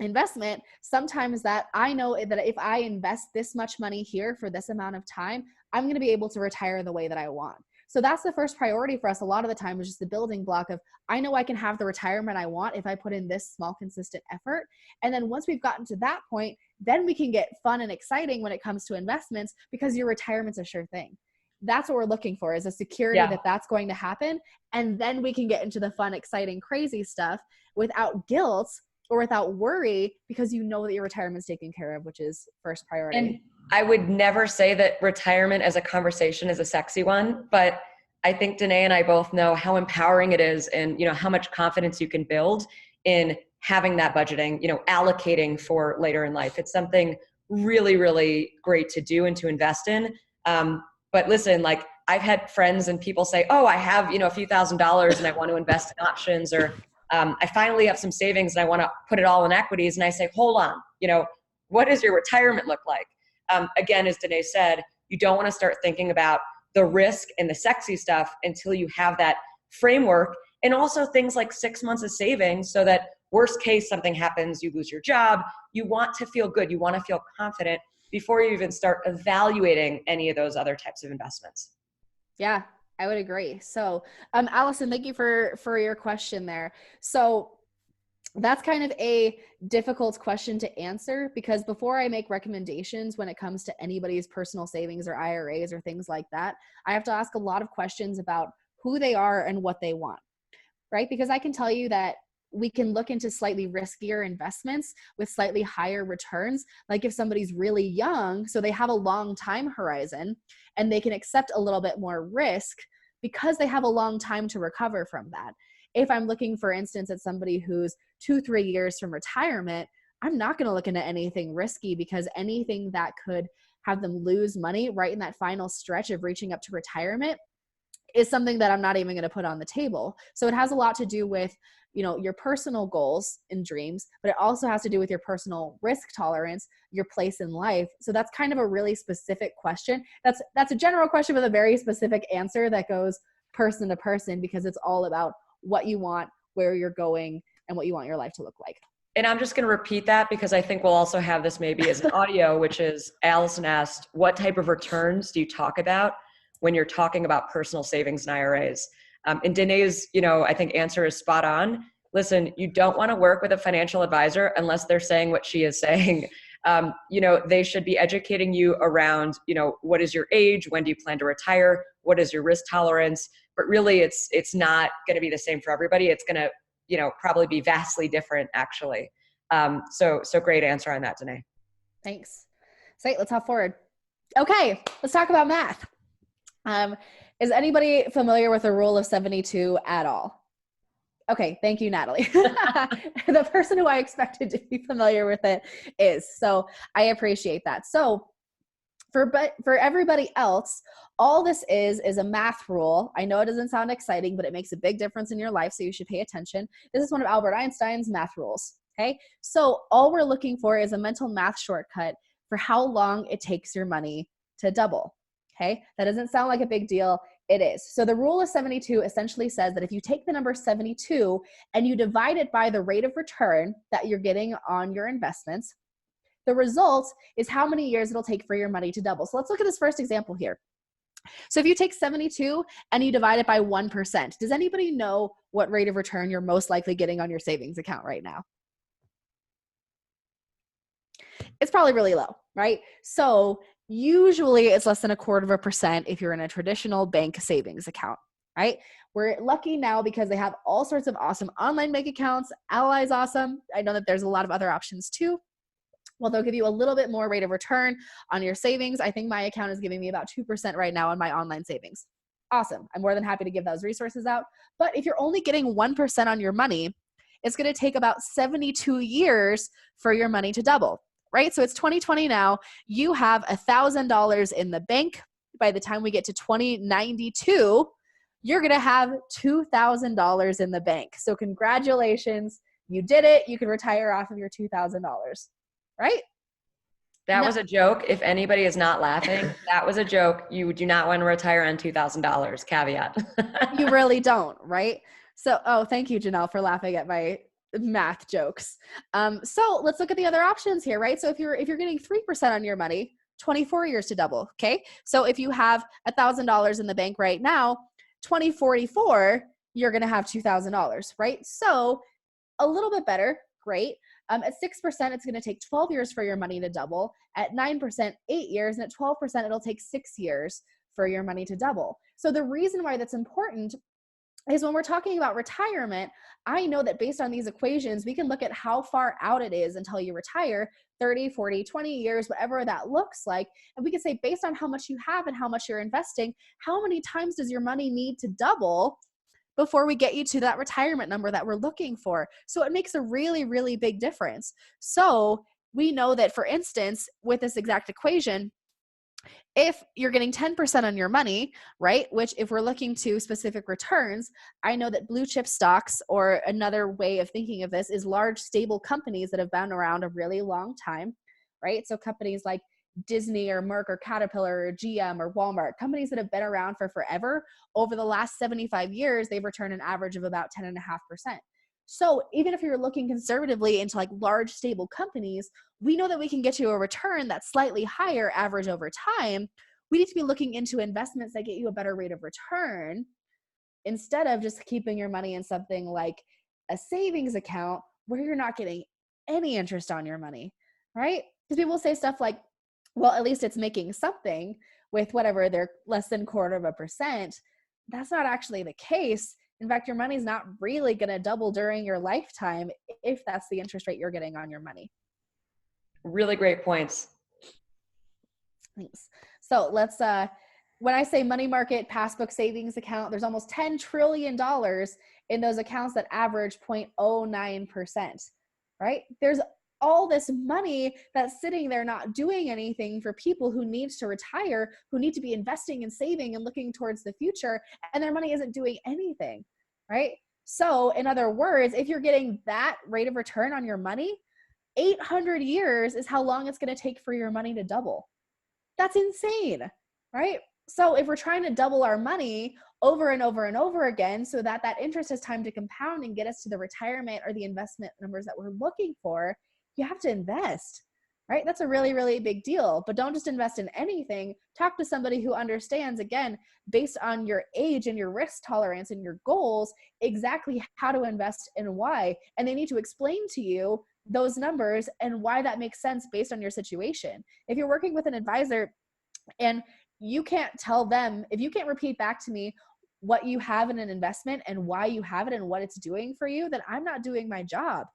Speaker 2: investment. Sometimes that I know that if I invest this much money here for this amount of time, I'm going to be able to retire the way that I want. So that's the first priority for us a lot of the time, is just the building block of, I know I can have the retirement I want if I put in this small, consistent effort. And then once we've gotten to that point, then we can get fun and exciting when it comes to investments, because your retirement's a sure thing. That's what we're looking for, is a security that that's going to happen. And then we can get into the fun, exciting, crazy stuff without guilt or without worry, because you know that your retirement's taken care of, which is first priority.
Speaker 1: And I would never say that retirement as a conversation is a sexy one, but I think Denaye and I both know how empowering it is, and how much confidence you can build in having that budgeting, allocating for later in life. It's something really, really great to do and to invest in. But listen, like, I've had friends and people say, oh, I have, a few $1,000s and I want to invest in options, or I finally have some savings and I want to put it all in equities. And I say, hold on, what does your retirement look like? Again, as Denaye said, you don't want to start thinking about the risk and the sexy stuff until you have that framework. And also things like 6 months of savings, so that worst case, something happens, you lose your job. You want to feel good. You want to feel confident before you even start evaluating any of those other types of investments.
Speaker 2: Yeah, I would agree. So, Allison, thank you for your question there. So that's kind of a difficult question to answer, because before I make recommendations when it comes to anybody's personal savings or IRAs or things like that, I have to ask a lot of questions about who they are and what they want, right? Because I can tell you that we can look into slightly riskier investments with slightly higher returns. Like if somebody's really young, so they have a long time horizon and they can accept a little bit more risk because they have a long time to recover from that. If I'm looking, for instance, at somebody who's 2-3 years from retirement, I'm not going to look into anything risky, because anything that could have them lose money right in that final stretch of reaching up to retirement is something that I'm not even going to put on the table. So it has a lot to do with, your personal goals and dreams, but it also has to do with your personal risk tolerance, your place in life. So that's kind of a really specific question. That's a general question with a very specific answer that goes person to person, because it's all about what you want, where you're going, and what you want your life to look like.
Speaker 1: And I'm just going to repeat that, because I think we'll also have this maybe as an audio, which is, Allison asked, what type of returns do you talk about when you're talking about personal savings and IRAs? And Denaye's, I think answer is spot on. Listen, you don't want to work with a financial advisor unless they're saying what she is saying. They should be educating you around, what is your age? When do you plan to retire? What is your risk tolerance? But really it's not going to be the same for everybody. It's going to, probably be vastly different actually. So great answer on that, Denaye.
Speaker 2: Thanks. So let's hop forward. Okay, let's talk about math. Is anybody familiar with the rule of 72 at all? Okay, thank you, Natalie. The person who I expected to be familiar with it is. So I appreciate that. So for everybody else, all this is a math rule. I know it doesn't sound exciting, but it makes a big difference in your life, so you should pay attention. This is one of Albert Einstein's math rules. Okay, so all we're looking for is a mental math shortcut for how long it takes your money to double. Okay, that doesn't sound like a big deal. It is. So the rule of 72 essentially says that if you take the number 72 and you divide it by the rate of return that you're getting on your investments, the result is how many years it'll take for your money to double. So let's look at this first example here. So if you take 72 and you divide it by 1%, does anybody know what rate of return you're most likely getting on your savings account right now? It's probably really low, right? So usually it's less than 0.25% if you're in a traditional bank savings account, right? We're lucky now because they have all sorts of awesome online bank accounts. Ally's awesome. I know that there's a lot of other options too. Well, they'll give you a little bit more rate of return on your savings. I think my account is giving me about 2% right now on my online savings. Awesome. I'm more than happy to give those resources out. But if you're only getting 1% on your money, it's going to take about 72 years for your money to double, right? So it's 2020 now. You have $1,000 in the bank. By the time we get to 2092, you're going to have $2,000 in the bank. So congratulations. You did it. You can retire off of your $2,000. Right?
Speaker 1: That was a joke. If anybody is not laughing, that was a joke. You do not want to retire on $2,000. Caveat.
Speaker 2: You really don't, right? So, thank you, Janelle, for laughing at my math jokes. So let's look at the other options here, right? So if you're getting 3% on your money, 24 years to double. Okay. So if you have $1,000 in the bank right now, 2044, you're going to have $2,000, right? So a little bit better. Great. At 6%, it's going to take 12 years for your money to double. At 9%, 8 years. And at 12%, it'll take 6 years for your money to double. So the reason why that's important is when we're talking about retirement, I know that based on these equations, we can look at how far out it is until you retire, 30, 40, 20 years, whatever that looks like. And we can say, based on how much you have and how much you're investing, how many times does your money need to double before we get you to that retirement number that we're looking for? So it makes a really, really big difference. So we know that, for instance, with this exact equation, if you're getting 10% on your money, right, which if we're looking to specific returns, I know that blue chip stocks, or another way of thinking of this, is large, stable companies that have been around a really long time, right? So companies like Disney or Merck or Caterpillar or GM or Walmart, companies that have been around for forever, over the last 75 years, they've returned an average of about 10.5%. So even if you're looking conservatively into like large, stable companies, we know that we can get you a return that's slightly higher average over time. We need to be looking into investments that get you a better rate of return instead of just keeping your money in something like a savings account where you're not getting any interest on your money, right? Because people say stuff like, well, at least it's making something with whatever they're less than 0.25%. That's not actually the case. In fact, your money's not really going to double during your lifetime if that's the interest rate you're getting on your money.
Speaker 1: Really great points.
Speaker 2: Thanks. So let's, when I say money market, passbook, savings account, there's almost $10 trillion in those accounts that average 0.09%, right? There's all this money that's sitting there not doing anything for people who need to retire, who need to be investing and saving and looking towards the future, and their money isn't doing anything, right? So in other words, if you're getting that rate of return on your money, 800 years is how long it's going to take for your money to double. That's insane, right? So if we're trying to double our money over and over and over again so that that interest has time to compound and get us to the retirement or the investment numbers that we're looking for, you have to invest, right? That's a really, really big deal. But don't just invest in anything. Talk to somebody who understands, again, based on your age and your risk tolerance and your goals, exactly how to invest and why. And they need to explain to you those numbers and why that makes sense based on your situation. If you're working with an advisor and you can't tell them, if you can't repeat back to me what you have in an investment and why you have it and what it's doing for you, then I'm not doing my job,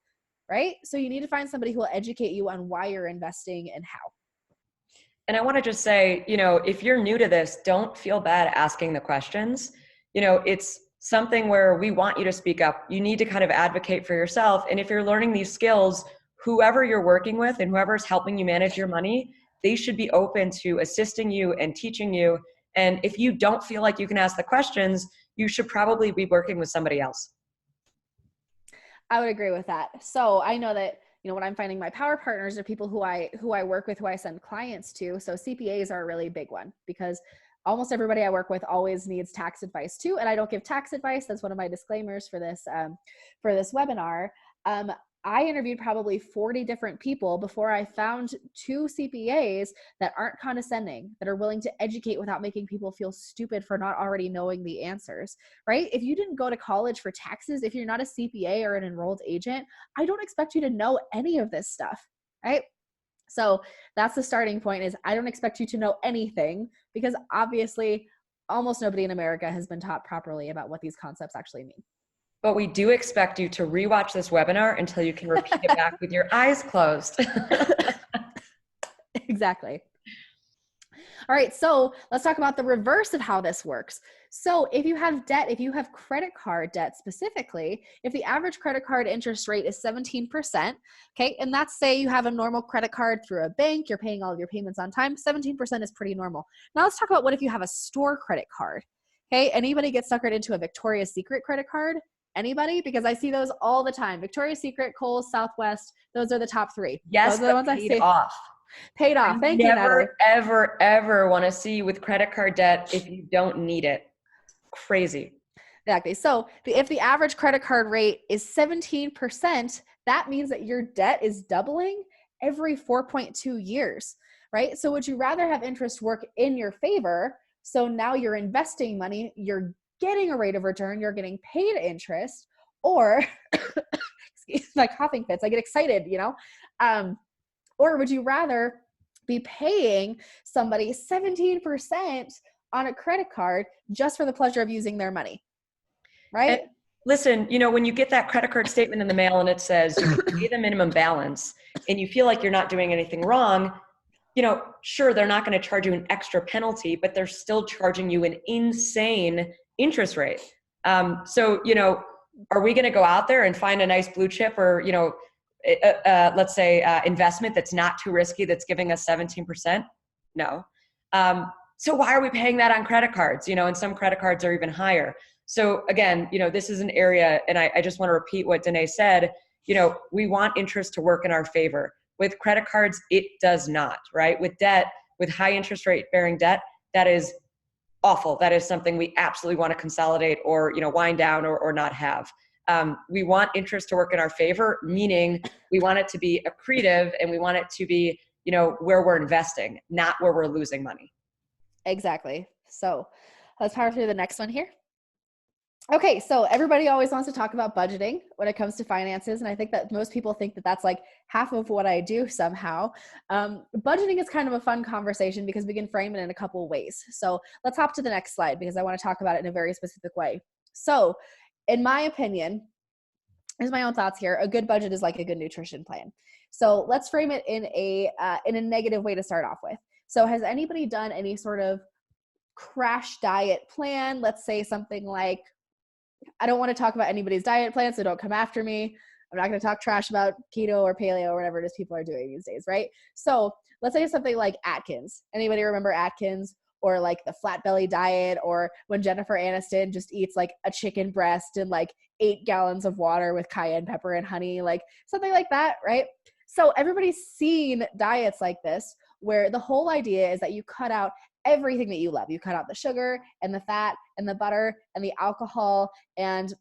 Speaker 2: right? So you need to find somebody who will educate you on why you're investing and how.
Speaker 1: And I want to just say, if you're new to this, don't feel bad asking the questions. It's something where we want you to speak up. You need to kind of advocate for yourself. And if you're learning these skills, whoever you're working with and whoever's helping you manage your money, they should be open to assisting you and teaching you. And if you don't feel like you can ask the questions, you should probably be working with somebody else.
Speaker 2: I would agree with that. So I know that, when I'm finding my power partners are people who I work with, who I send clients to. So CPAs are a really big one because almost everybody I work with always needs tax advice too. And I don't give tax advice. That's one of my disclaimers for this webinar. I interviewed probably 40 different people before I found 2 CPAs that aren't condescending, that are willing to educate without making people feel stupid for not already knowing the answers, right? If you didn't go to college for taxes, if you're not a CPA or an enrolled agent, I don't expect you to know any of this stuff, right? So that's the starting point, is I don't expect you to know anything, because obviously almost nobody in America has been taught properly about what these concepts actually mean.
Speaker 1: But we do expect you to rewatch this webinar until you can repeat it back with your eyes closed.
Speaker 2: Exactly. All right, so let's talk about the reverse of how this works. So if you have debt, if you have credit card debt specifically, if the average credit card interest rate is 17%, okay, and that's, say you have a normal credit card through a bank, you're paying all of your payments on time, 17% is pretty normal. Now let's talk about what if you have a store credit card, okay? Anybody get suckered into a Victoria's Secret credit card? Anybody? Because I see those all the time. Victoria's Secret, Kohl's, Southwest, those are the top 3.
Speaker 1: Yes,
Speaker 2: those are the
Speaker 1: but
Speaker 2: ones I
Speaker 1: paid
Speaker 2: see.
Speaker 1: off.
Speaker 2: Paid off. Thank you, Natalie.
Speaker 1: Never, ever, ever want to see you with credit card debt if you don't need it. Crazy.
Speaker 2: Exactly. So if the average credit card rate is 17%, that means that your debt is doubling every 4.2 years, right? So would you rather have interest work in your favor? So now you're investing money, you're getting a rate of return, you're getting paid interest, or excuse my coughing fits, I get excited, or would you rather be paying somebody 17% on a credit card just for the pleasure of using their money, right?
Speaker 1: And listen, when you get that credit card statement in the mail and it says you pay the minimum balance and you feel like you're not doing anything wrong, sure, they're not going to charge you an extra penalty, but they're still charging you an insane interest rate. So, are we going to go out there and find a nice blue chip or, let's say investment that's not too risky, that's giving us 17%? No. So why are we paying that on credit cards? And some credit cards are even higher. So again, this is an area, and I just want to repeat what Denaye said, we want interest to work in our favor. With credit cards, it does not, right? With debt, with high interest rate bearing debt, that is awful. That is something we absolutely want to consolidate or, wind down or not have. We want interest to work in our favor, meaning we want it to be accretive and we want it to be, where we're investing, not where we're losing money.
Speaker 2: Exactly. So let's power through the next one here. Okay, so everybody always wants to talk about budgeting when it comes to finances, and I think that most people think that that's like half of what I do somehow. Budgeting is kind of a fun conversation because we can frame it in a couple of ways. So let's hop to the next slide because I want to talk about it in a very specific way. So in my opinion, here's my own thoughts here, a good budget is like a good nutrition plan. So let's frame it in a negative way to start off with. So has anybody done any sort of crash diet plan? Let's say something like, I don't want to talk about anybody's diet plan, so don't come after me. I'm not going to talk trash about keto or paleo or whatever it is people are doing these days, right? So let's say something like Atkins. Anybody remember Atkins? Or like the flat belly diet, or when Jennifer Aniston just eats like a chicken breast and like 8 gallons of water with cayenne pepper and honey, like something like that, right? So everybody's seen diets like this where the whole idea is that you cut out everything that you love. You cut out the sugar and the fat and the butter and the alcohol and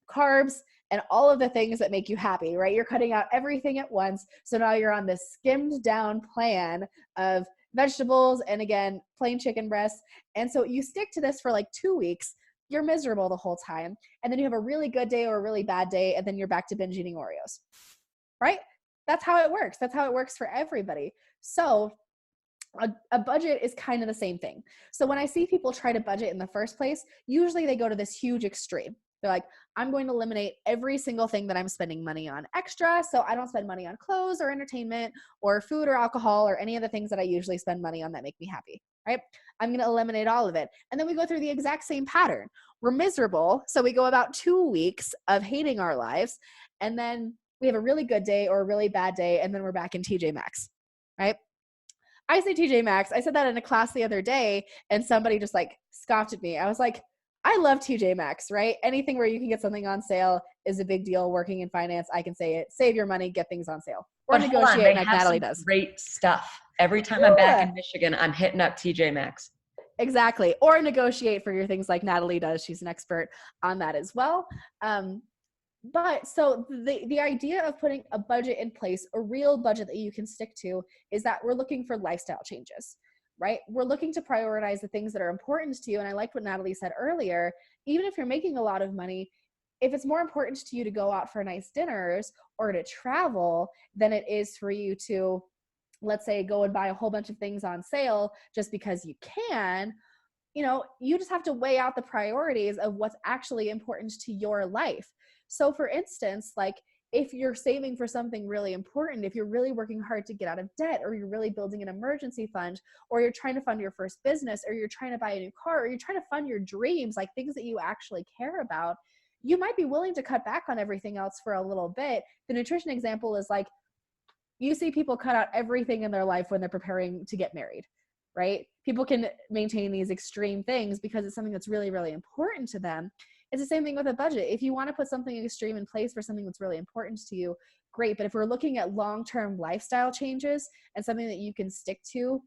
Speaker 2: carbs and all of the things that make you happy, right? You're cutting out everything at once. So now you're on this skimmed down plan of vegetables and, again, plain chicken breasts. And so you stick to this for like 2 weeks. You're miserable the whole time. And then you have a really good day or a really bad day, and then you're back to binge eating Oreos, right? That's how it works. That's how it works for everybody. So a budget is kind of the same thing. So when I see people try to budget in the first place, usually they go to this huge extreme. They're like, I'm going to eliminate every single thing that I'm spending money on extra. So I don't spend money on clothes or entertainment or food or alcohol or any of the things that I usually spend money on that make me happy, right? I'm going to eliminate all of it. And then we go through the exact same pattern. We're miserable. So we go about 2 weeks of hating our lives. And then we have a really good day or a really bad day. And then we're back in TJ Maxx, right? I say TJ Maxx. I said that in a class the other day and somebody just like scoffed at me. I was like, I love TJ Maxx, right? Anything where you can get something on sale is a big deal. Working in finance, I can say it. Save your money, get things on sale. Or
Speaker 1: But hold on,
Speaker 2: negotiate
Speaker 1: they
Speaker 2: like
Speaker 1: have
Speaker 2: Natalie
Speaker 1: some
Speaker 2: does.
Speaker 1: great stuff. Every time I'm back
Speaker 2: Yeah,
Speaker 1: in Michigan, I'm hitting up TJ Maxx.
Speaker 2: exactly. Or negotiate for your things like Natalie does. She's an expert on that as well. But so the idea of putting a budget in place, a real budget that you can stick to, is that we're looking for lifestyle changes, right? We're looking to prioritize the things that are important to you. And I like what Natalie said earlier, even if you're making a lot of money, if it's more important to you to go out for nice dinners or to travel than it is for you to, let's say, go and buy a whole bunch of things on sale just because you can, you just have to weigh out the priorities of what's actually important to your life. So for instance, like if you're saving for something really important, if you're really working hard to get out of debt, or you're really building an emergency fund, or you're trying to fund your first business, or you're trying to buy a new car, or you're trying to fund your dreams, like things that you actually care about, you might be willing to cut back on everything else for a little bit. The nutrition example is like, you see people cut out everything in their life when they're preparing to get married, right? People can maintain these extreme things because it's something that's really, really important to them. It's the same thing with a budget. If you want to put something extreme in place for something that's really important to you, great. But if we're looking at long-term lifestyle changes and something that you can stick to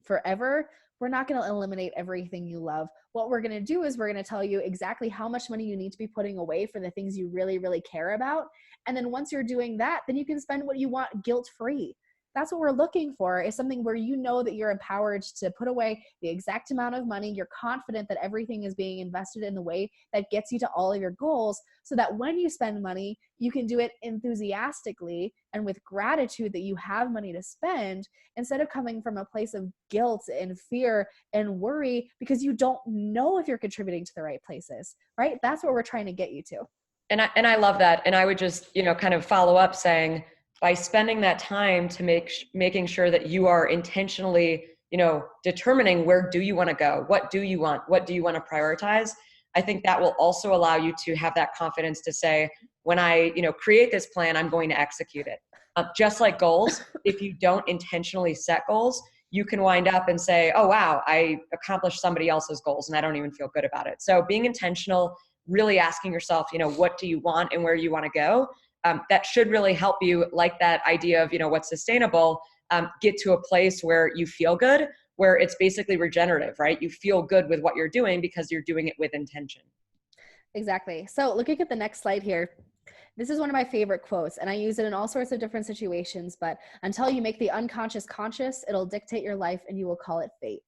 Speaker 2: forever, we're not going to eliminate everything you love. What we're going to do is we're going to tell you exactly how much money you need to be putting away for the things you really, really care about. And then once you're doing that, then you can spend what you want guilt-free. That's what we're looking for, is something where you know that you're empowered to put away the exact amount of money. You're confident that everything is being invested in the way that gets you to all of your goals, so that when you spend money, you can do it enthusiastically and with gratitude that you have money to spend, instead of coming from a place of guilt and fear and worry because you don't know if you're contributing to the right places, right? That's what we're trying to get you to.
Speaker 1: And I love that. And I would just, kind of follow up saying, by spending that time to making sure that you are intentionally, determining where do you want to go? What do you want? What do you want to prioritize? I think that will also allow you to have that confidence to say, when I, create this plan, I'm going to execute it. Just like goals, if you don't intentionally set goals, you can wind up and say, oh, wow, I accomplished somebody else's goals and I don't even feel good about it. So being intentional, really asking yourself, what do you want and where you want to go? That should really help you, like that idea of, what's sustainable, get to a place where you feel good, where it's basically regenerative, right? You feel good with what you're doing because you're doing it with intention.
Speaker 2: Exactly. So looking at the next slide here, this is one of my favorite quotes, and I use it in all sorts of different situations, but until you make the unconscious conscious, it'll dictate your life and you will call it fate,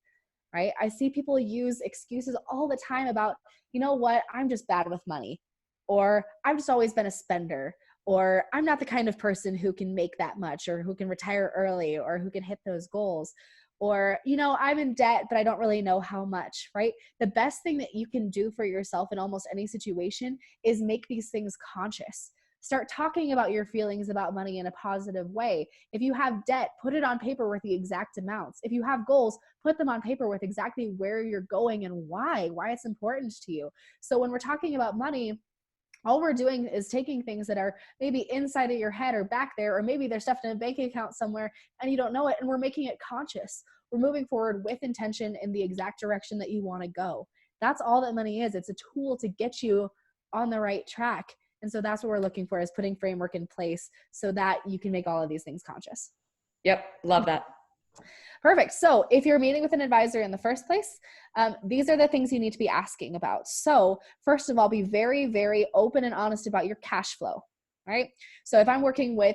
Speaker 2: right? I see people use excuses all the time about, you know what, I'm just bad with money, or I've just always been a spender, or I'm not the kind of person who can make that much, or who can retire early, or who can hit those goals, or, I'm in debt, but I don't really know how much, right? The best thing that you can do for yourself in almost any situation is make these things conscious. Start talking about your feelings about money in a positive way. If you have debt, put it on paper with the exact amounts. If you have goals, put them on paper with exactly where you're going and why it's important to you. So when we're talking about money, all we're doing is taking things that are maybe inside of your head or back there, or maybe they're stuffed in a bank account somewhere and you don't know it, and we're making it conscious. We're moving forward with intention in the exact direction that you want to go. That's all that money is. It's a tool to get you on the right track. And so that's what we're looking for, is putting framework in place so that you can make all of these things conscious.
Speaker 1: Yep. Love that.
Speaker 2: Perfect. So if you're meeting with an advisor in the first place, these are the things you need to be asking about. So first of all, be very, very open and honest about your cash flow, right? So if I'm working with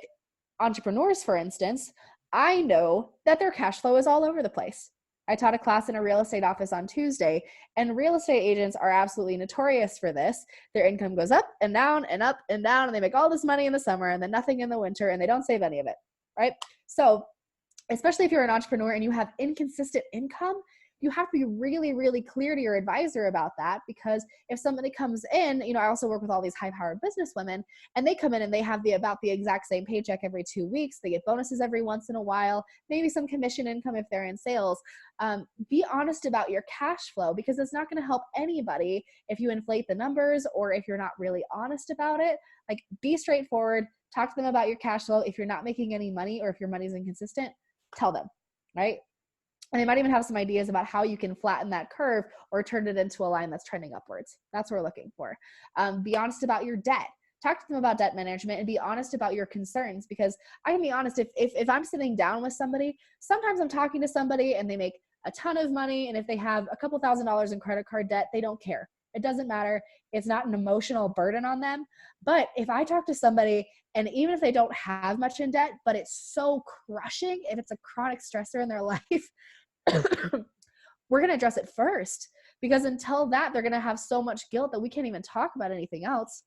Speaker 2: entrepreneurs, for instance, I know that their cash flow is all over the place. I taught a class in a real estate office on Tuesday, and real estate agents are absolutely notorious for this. Their income goes up and down and up and down, and they make all this money in the summer and then nothing in the winter, and they don't save any of it, right? So especially if you're an entrepreneur and you have inconsistent income, you have to be really, really clear to your advisor about that, because if somebody comes in, I also work with all these high-powered business women, and they come in and they have about the exact same paycheck every 2 weeks. They get bonuses every once in a while, maybe some commission income if they're in sales. Be honest about your cash flow, because it's not going to help anybody if you inflate the numbers or if you're not really honest about it. Like, be straightforward, talk to them about your cash flow. If you're not making any money or if your money's inconsistent, tell them, right? And they might even have some ideas about how you can flatten that curve or turn it into a line that's trending upwards. That's what we're looking for. Be honest about your debt. Talk to them about debt management and be honest about your concerns, because I can be honest, if I'm sitting down with somebody, sometimes I'm talking to somebody and they make a ton of money, and if they have a couple $1,000s in credit card debt, they don't care. It doesn't matter. It's not an emotional burden on them. But if I talk to somebody, and even if they don't have much in debt, but it's so crushing, if it's a chronic stressor in their life, we're going to address it first, because until that, they're going to have so much guilt that we can't even talk about anything else.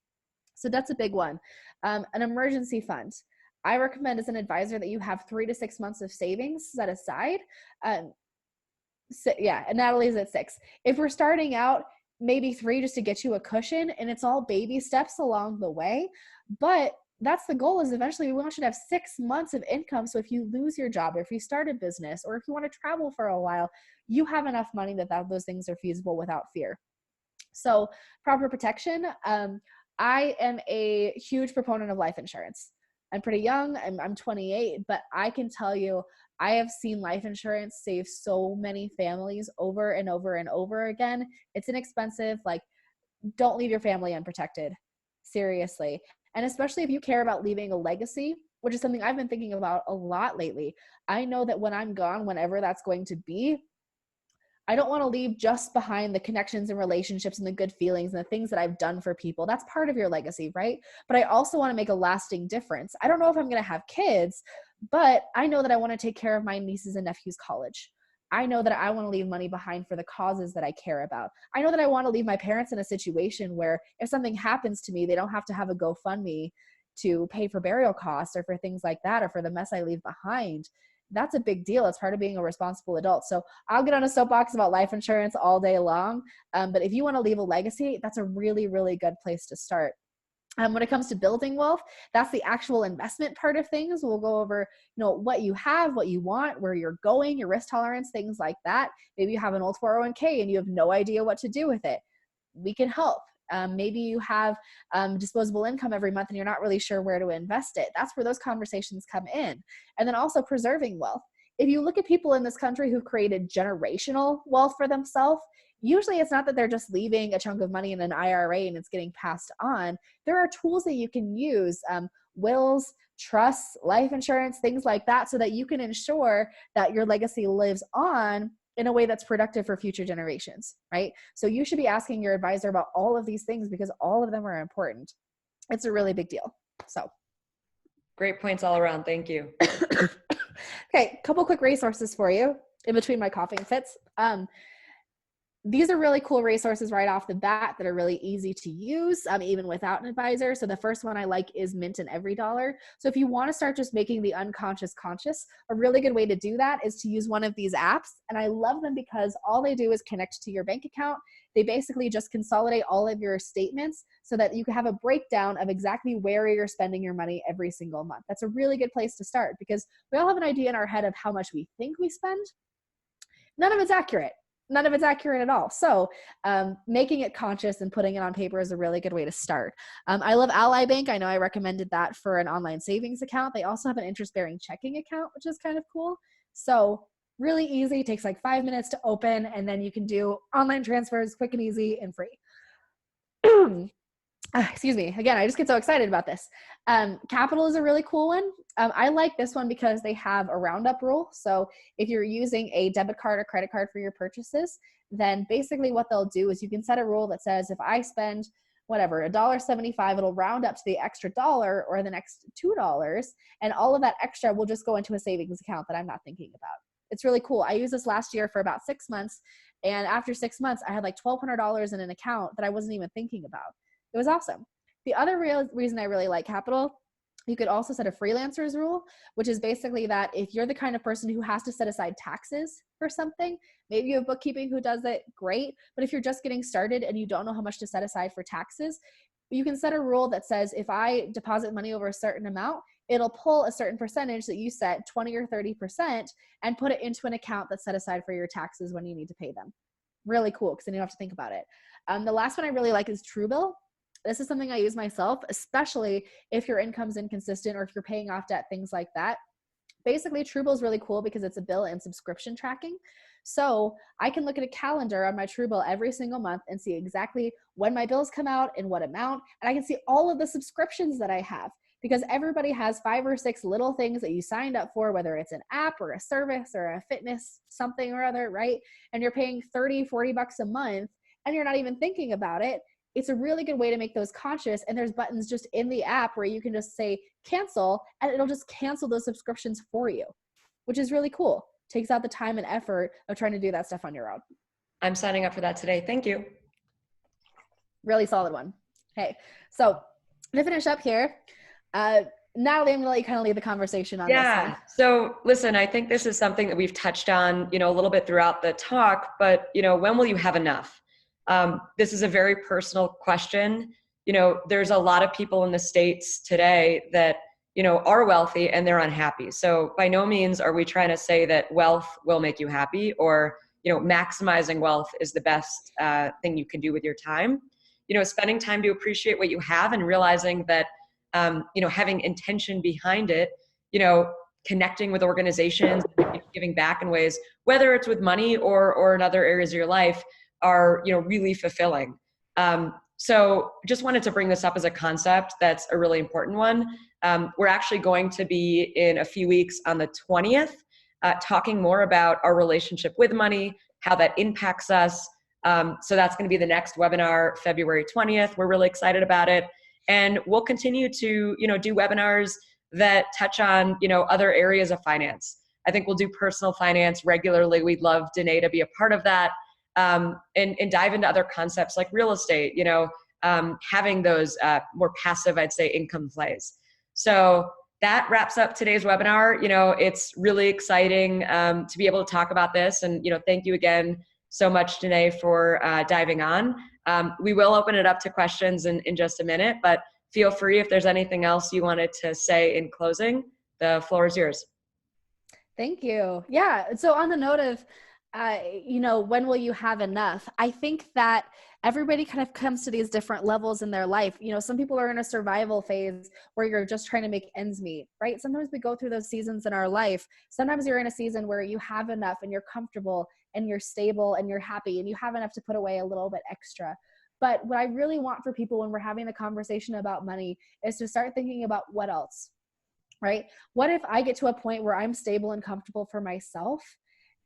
Speaker 2: So that's a big one. An emergency fund. I recommend as an advisor that you have 3 to 6 months of savings set aside. And Natalie's at 6. If we're starting out, maybe 3 just to get you a cushion, and it's all baby steps along the way. But that's the goal, is eventually we want you to have 6 months of income. So if you lose your job, or if you start a business, or if you want to travel for a while, you have enough money that those things are feasible without fear. So proper protection. I am a huge proponent of life insurance. I'm pretty young. I'm 28, but I can tell you, I have seen life insurance save so many families over and over and over again. It's inexpensive. Like, don't leave your family unprotected. Seriously. And especially if you care about leaving a legacy, which is something I've been thinking about a lot lately. I know that when I'm gone, whenever that's going to be, I don't want to leave just behind the connections and relationships and the good feelings and the things that I've done for people. That's part of your legacy, right? But I also want to make a lasting difference. I don't know if I'm going to have kids, but I know that I want to take care of my nieces and nephews' college. I know that I want to leave money behind for the causes that I care about. I know that I want to leave my parents in a situation where if something happens to me, they don't have to have a GoFundMe to pay for burial costs or for things like that, or for the mess I leave behind. That's a big deal. It's part of being a responsible adult. So I'll get on a soapbox about life insurance all day long. But if you want to leave a legacy, that's a really, really good place to start. When it comes to building wealth, that's the actual investment part of things. We'll go over, what you have, what you want, where you're going, your risk tolerance, things like that. Maybe you have an old 401k and you have no idea what to do with it. We can help. Maybe you have disposable income every month and you're not really sure where to invest it. That's where those conversations come in. And then also preserving wealth. If you look at people in this country who've created generational wealth for themselves, usually it's not that they're just leaving a chunk of money in an IRA and it's getting passed on. There are tools that you can use, wills, trusts, life insurance, things like that, so that you can ensure that your legacy lives on in a way that's productive for future generations, right? So you should be asking your advisor about all of these things, because all of them are important. It's a really big deal. So
Speaker 1: Great points all around. Thank you.
Speaker 2: okay, couple quick resources for you in between my coughing fits. These are really cool resources right off the bat that are really easy to use, even without an advisor. So the first one I like is Mint and Every Dollar. So if you want to start just making the unconscious conscious, a really good way to do that is to use one of these apps. And I love them because all they do is connect to your bank account. They basically just consolidate all of your statements so that you can have a breakdown of exactly where you're spending your money every single month. That's a really good place to start, because we all have an idea in our head of how much we think we spend. None of it's accurate. None of it's accurate at all. So making it conscious and putting it on paper is a really good way to start. I love Ally Bank. I know I recommended that for an online savings account. They also have an interest-bearing checking account, which is kind of cool. So really easy. It takes like 5 minutes to open, and then you can do online transfers quick and easy and free. Excuse me. Again, I just get so excited about this. Capital is a really cool one. I like this one because they have a roundup rule. So if you're using a debit card or credit card for your purchases, then basically what they'll do is you can set a rule that says if I spend whatever, $1.75, it'll round up to the extra dollar or the next $2, and all of that extra will just go into a savings account that I'm not thinking about. It's really cool. I used this last year for about 6 months. And after 6 months, I had like $1,200 in an account that I wasn't even thinking about. It was awesome. The other reason I really like Capital, you could also set a freelancer's rule, which is basically that if you're the kind of person who has to set aside taxes for something, maybe you have bookkeeping who does it, great. But if you're just getting started and you don't know how much to set aside for taxes, you can set a rule that says if I deposit money over a certain amount, it'll pull a certain percentage that you set, 20 or 30%, and put it into an account that's set aside for your taxes when you need to pay them. Really cool, because then you don't have to think about it. The last one I really like is Trubel. This is something I use myself, especially if your income's inconsistent or if you're paying off debt, things like that. Basically, Trubel is really cool because it's a bill and subscription tracking. So I can look at a calendar on my Trubel every single month and see exactly when my bills come out and what amount. And I can see all of the subscriptions that I have, because everybody has 5 or 6 little things that you signed up for, whether it's an app or a service or a fitness something or other, right? And you're paying 30, 40 bucks a month and you're not even thinking about it. It's a really good way to make those conscious. And there's buttons just in the app where you can just say cancel and it'll just cancel those subscriptions for you, which is really cool. Takes out the time and effort of trying to do that stuff on your own.
Speaker 1: I'm signing up for that today. Thank you.
Speaker 2: Really solid one. Okay, so to finish up here, Natalie, I'm gonna let you kind of lead the conversation on this one.
Speaker 1: So listen, I think this is something that we've touched on, a little bit throughout the talk, but, when will you have enough? This is a very personal question. There's a lot of people in the States today that, are wealthy and they're unhappy. So by no means are we trying to say that wealth will make you happy or, maximizing wealth is the best thing you can do with your time. Spending time to appreciate what you have and realizing that, having intention behind it, connecting with organizations, giving back in ways, whether it's with money or in other areas of your life, are really fulfilling. So just wanted to bring this up as a concept that's a really important one. We're actually going to be in a few weeks on the 20th talking more about our relationship with money, how that impacts us. So that's going to be the next webinar, February 20th. We're really excited about it. And we'll continue to do webinars that touch on other areas of finance. I think we'll do personal finance regularly. We'd love Denaye to be a part of that. And dive into other concepts like real estate, having those more passive, I'd say, income plays. So that wraps up today's webinar. It's really exciting to be able to talk about this. And, thank you again so much, Denaye, for diving on. We will open it up to questions in just a minute, but feel free if there's anything else you wanted to say in closing. The floor is yours.
Speaker 2: Thank you. Yeah. So on the note of, when will you have enough? I think that everybody kind of comes to these different levels in their life. Some people are in a survival phase where you're just trying to make ends meet, right? Sometimes we go through those seasons in our life. Sometimes you're in a season where you have enough and you're comfortable and you're stable and you're happy and you have enough to put away a little bit extra. But what I really want for people when we're having the conversation about money is to start thinking about what else, right? What if I get to a point where I'm stable and comfortable for myself?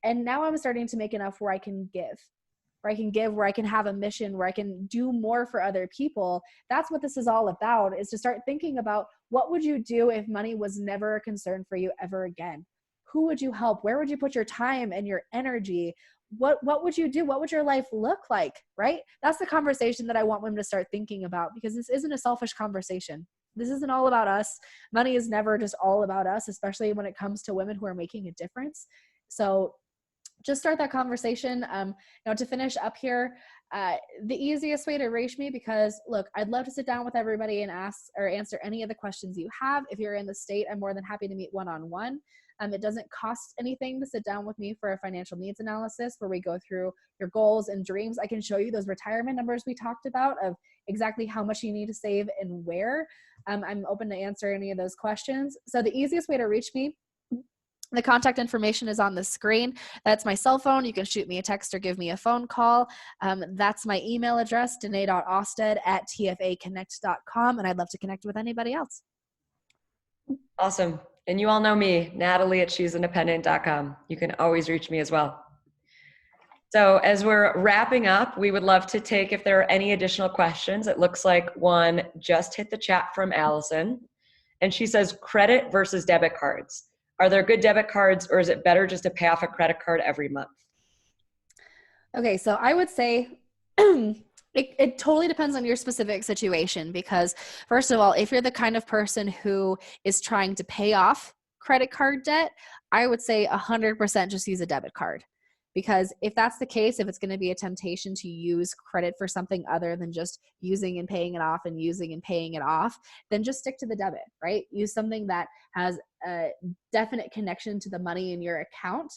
Speaker 2: And now I'm starting to make enough where I can give, where I can have a mission, where I can do more for other people. That's what this is all about, is to start thinking about what would you do if money was never a concern for you ever again? Who would you help? Where would you put your time and your energy? What would you do? What would your life look like, right? That's the conversation that I want women to start thinking about, because this isn't a selfish conversation. This isn't all about us. Money is never just all about us, especially when it comes to women who are making a difference. So just start that conversation. To finish up here, the easiest way to reach me, because look, I'd love to sit down with everybody and ask or answer any of the questions you have. If you're in the state, I'm more than happy to meet one-on-one. It doesn't cost anything to sit down with me for a financial needs analysis where we go through your goals and dreams. I can show you those retirement numbers we talked about of exactly how much you need to save and where. I'm open to answer any of those questions. So the easiest way to reach me, the contact information is on the screen. That's my cell phone. You can shoot me a text or give me a phone call. That's my email address, denaye.austad@tfaconnect.com. And I'd love to connect with anybody else.
Speaker 1: Awesome. And you all know me, Natalie at she'sindependent.com. You can always reach me as well. So as we're wrapping up, we would love to take, if there are any additional questions. It looks like one just hit the chat from Allison. And she says, credit versus debit cards. Are there good debit cards, or is it better just to pay off a credit card every month?
Speaker 2: Okay, so I would say it totally depends on your specific situation because, first of all, if you're the kind of person who is trying to pay off credit card debt, I would say 100% just use a debit card. Because if that's the case, if it's going to be a temptation to use credit for something other than just using and paying it off and using and paying it off, then just stick to the debit, right? Use something that has a definite connection to the money in your account.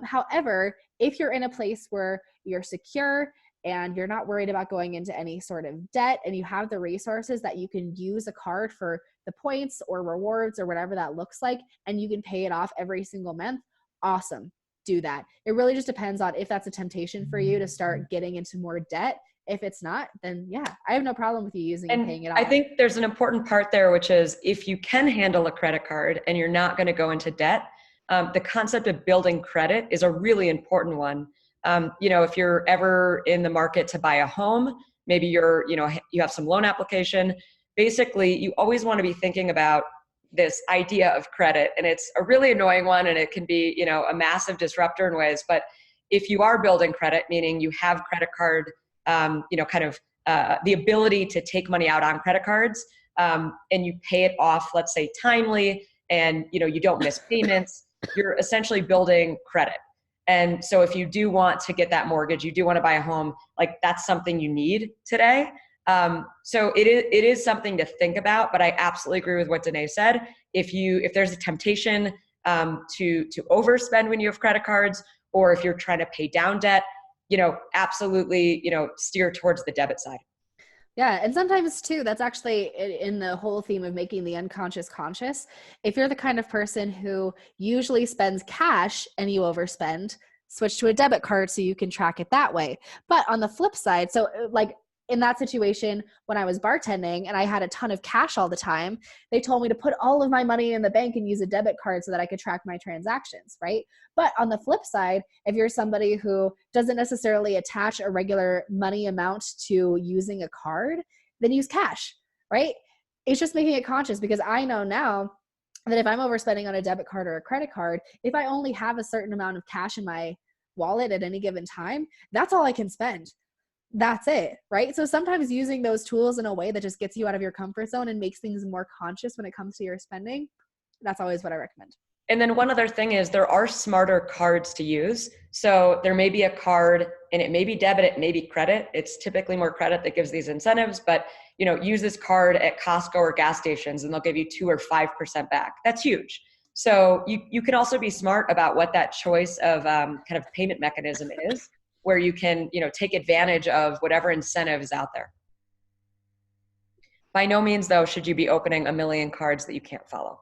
Speaker 2: However, if you're in a place where you're secure and you're not worried about going into any sort of debt and you have the resources that you can use a card for the points or rewards or whatever that looks like, and you can pay it off every single month, awesome. Do that. It really just depends on if that's a temptation for you to start getting into more debt. If it's not, then yeah, I have no problem with you using and paying it off.
Speaker 1: I think there's an important part there, which is if you can handle a credit card and you're not going to go into debt, the concept of building credit is a really important one. If you're ever in the market to buy a home, maybe you have some loan application. Basically, you always want to be thinking about this idea of credit, and it's a really annoying one, and it can be, a massive disruptor in ways. But if you are building credit, meaning you have credit card, the ability to take money out on credit cards, and you pay it off, let's say timely, and you don't miss payments, you're essentially building credit. And so if you do want to get that mortgage, you do want to buy a home, like that's something you need today. So it is something to think about, but I absolutely agree with what Denaye said. If there's a temptation to overspend when you have credit cards, or if you're trying to pay down debt, absolutely, steer towards the debit side.
Speaker 2: Yeah, and sometimes too, that's actually in the whole theme of making the unconscious conscious. If you're the kind of person who usually spends cash and you overspend, switch to a debit card so you can track it that way. But on the flip side, so like in that situation, when I was bartending and I had a ton of cash all the time, they told me to put all of my money in the bank and use a debit card so that I could track my transactions, right? But on the flip side, if you're somebody who doesn't necessarily attach a regular money amount to using a card, then use cash, right? It's just making it conscious, because I know now that if I'm overspending on a debit card or a credit card, if I only have a certain amount of cash in my wallet at any given time, that's all I can spend. That's it, right? So sometimes using those tools in a way that just gets you out of your comfort zone and makes things more conscious when it comes to your spending, that's always what I recommend.
Speaker 1: And then one other thing is there are smarter cards to use. So there may be a card and it may be debit, it may be credit. It's typically more credit that gives these incentives, but use this card at Costco or gas stations and they'll give you 2 or 5% back. That's huge. So you can also be smart about what that choice of kind of payment mechanism is, where you can, take advantage of whatever incentive is out there. By no means, though, should you be opening a million cards that you can't follow.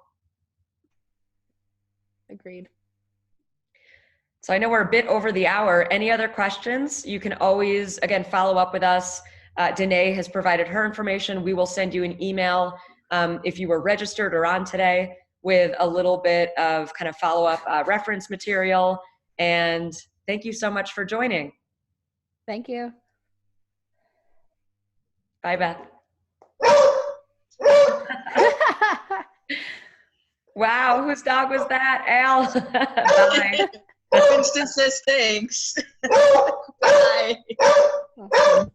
Speaker 2: Agreed.
Speaker 1: So I know we're a bit over the hour. Any other questions? You can always, again, follow up with us. Denaye has provided her information. We will send you an email if you were registered or on today with a little bit of kind of follow-up reference material. And thank you so much for joining.
Speaker 2: Thank you.
Speaker 1: Bye, Beth. Wow, whose dog was that? Al. Bye.
Speaker 3: Winston says thanks. Bye.
Speaker 2: Awesome.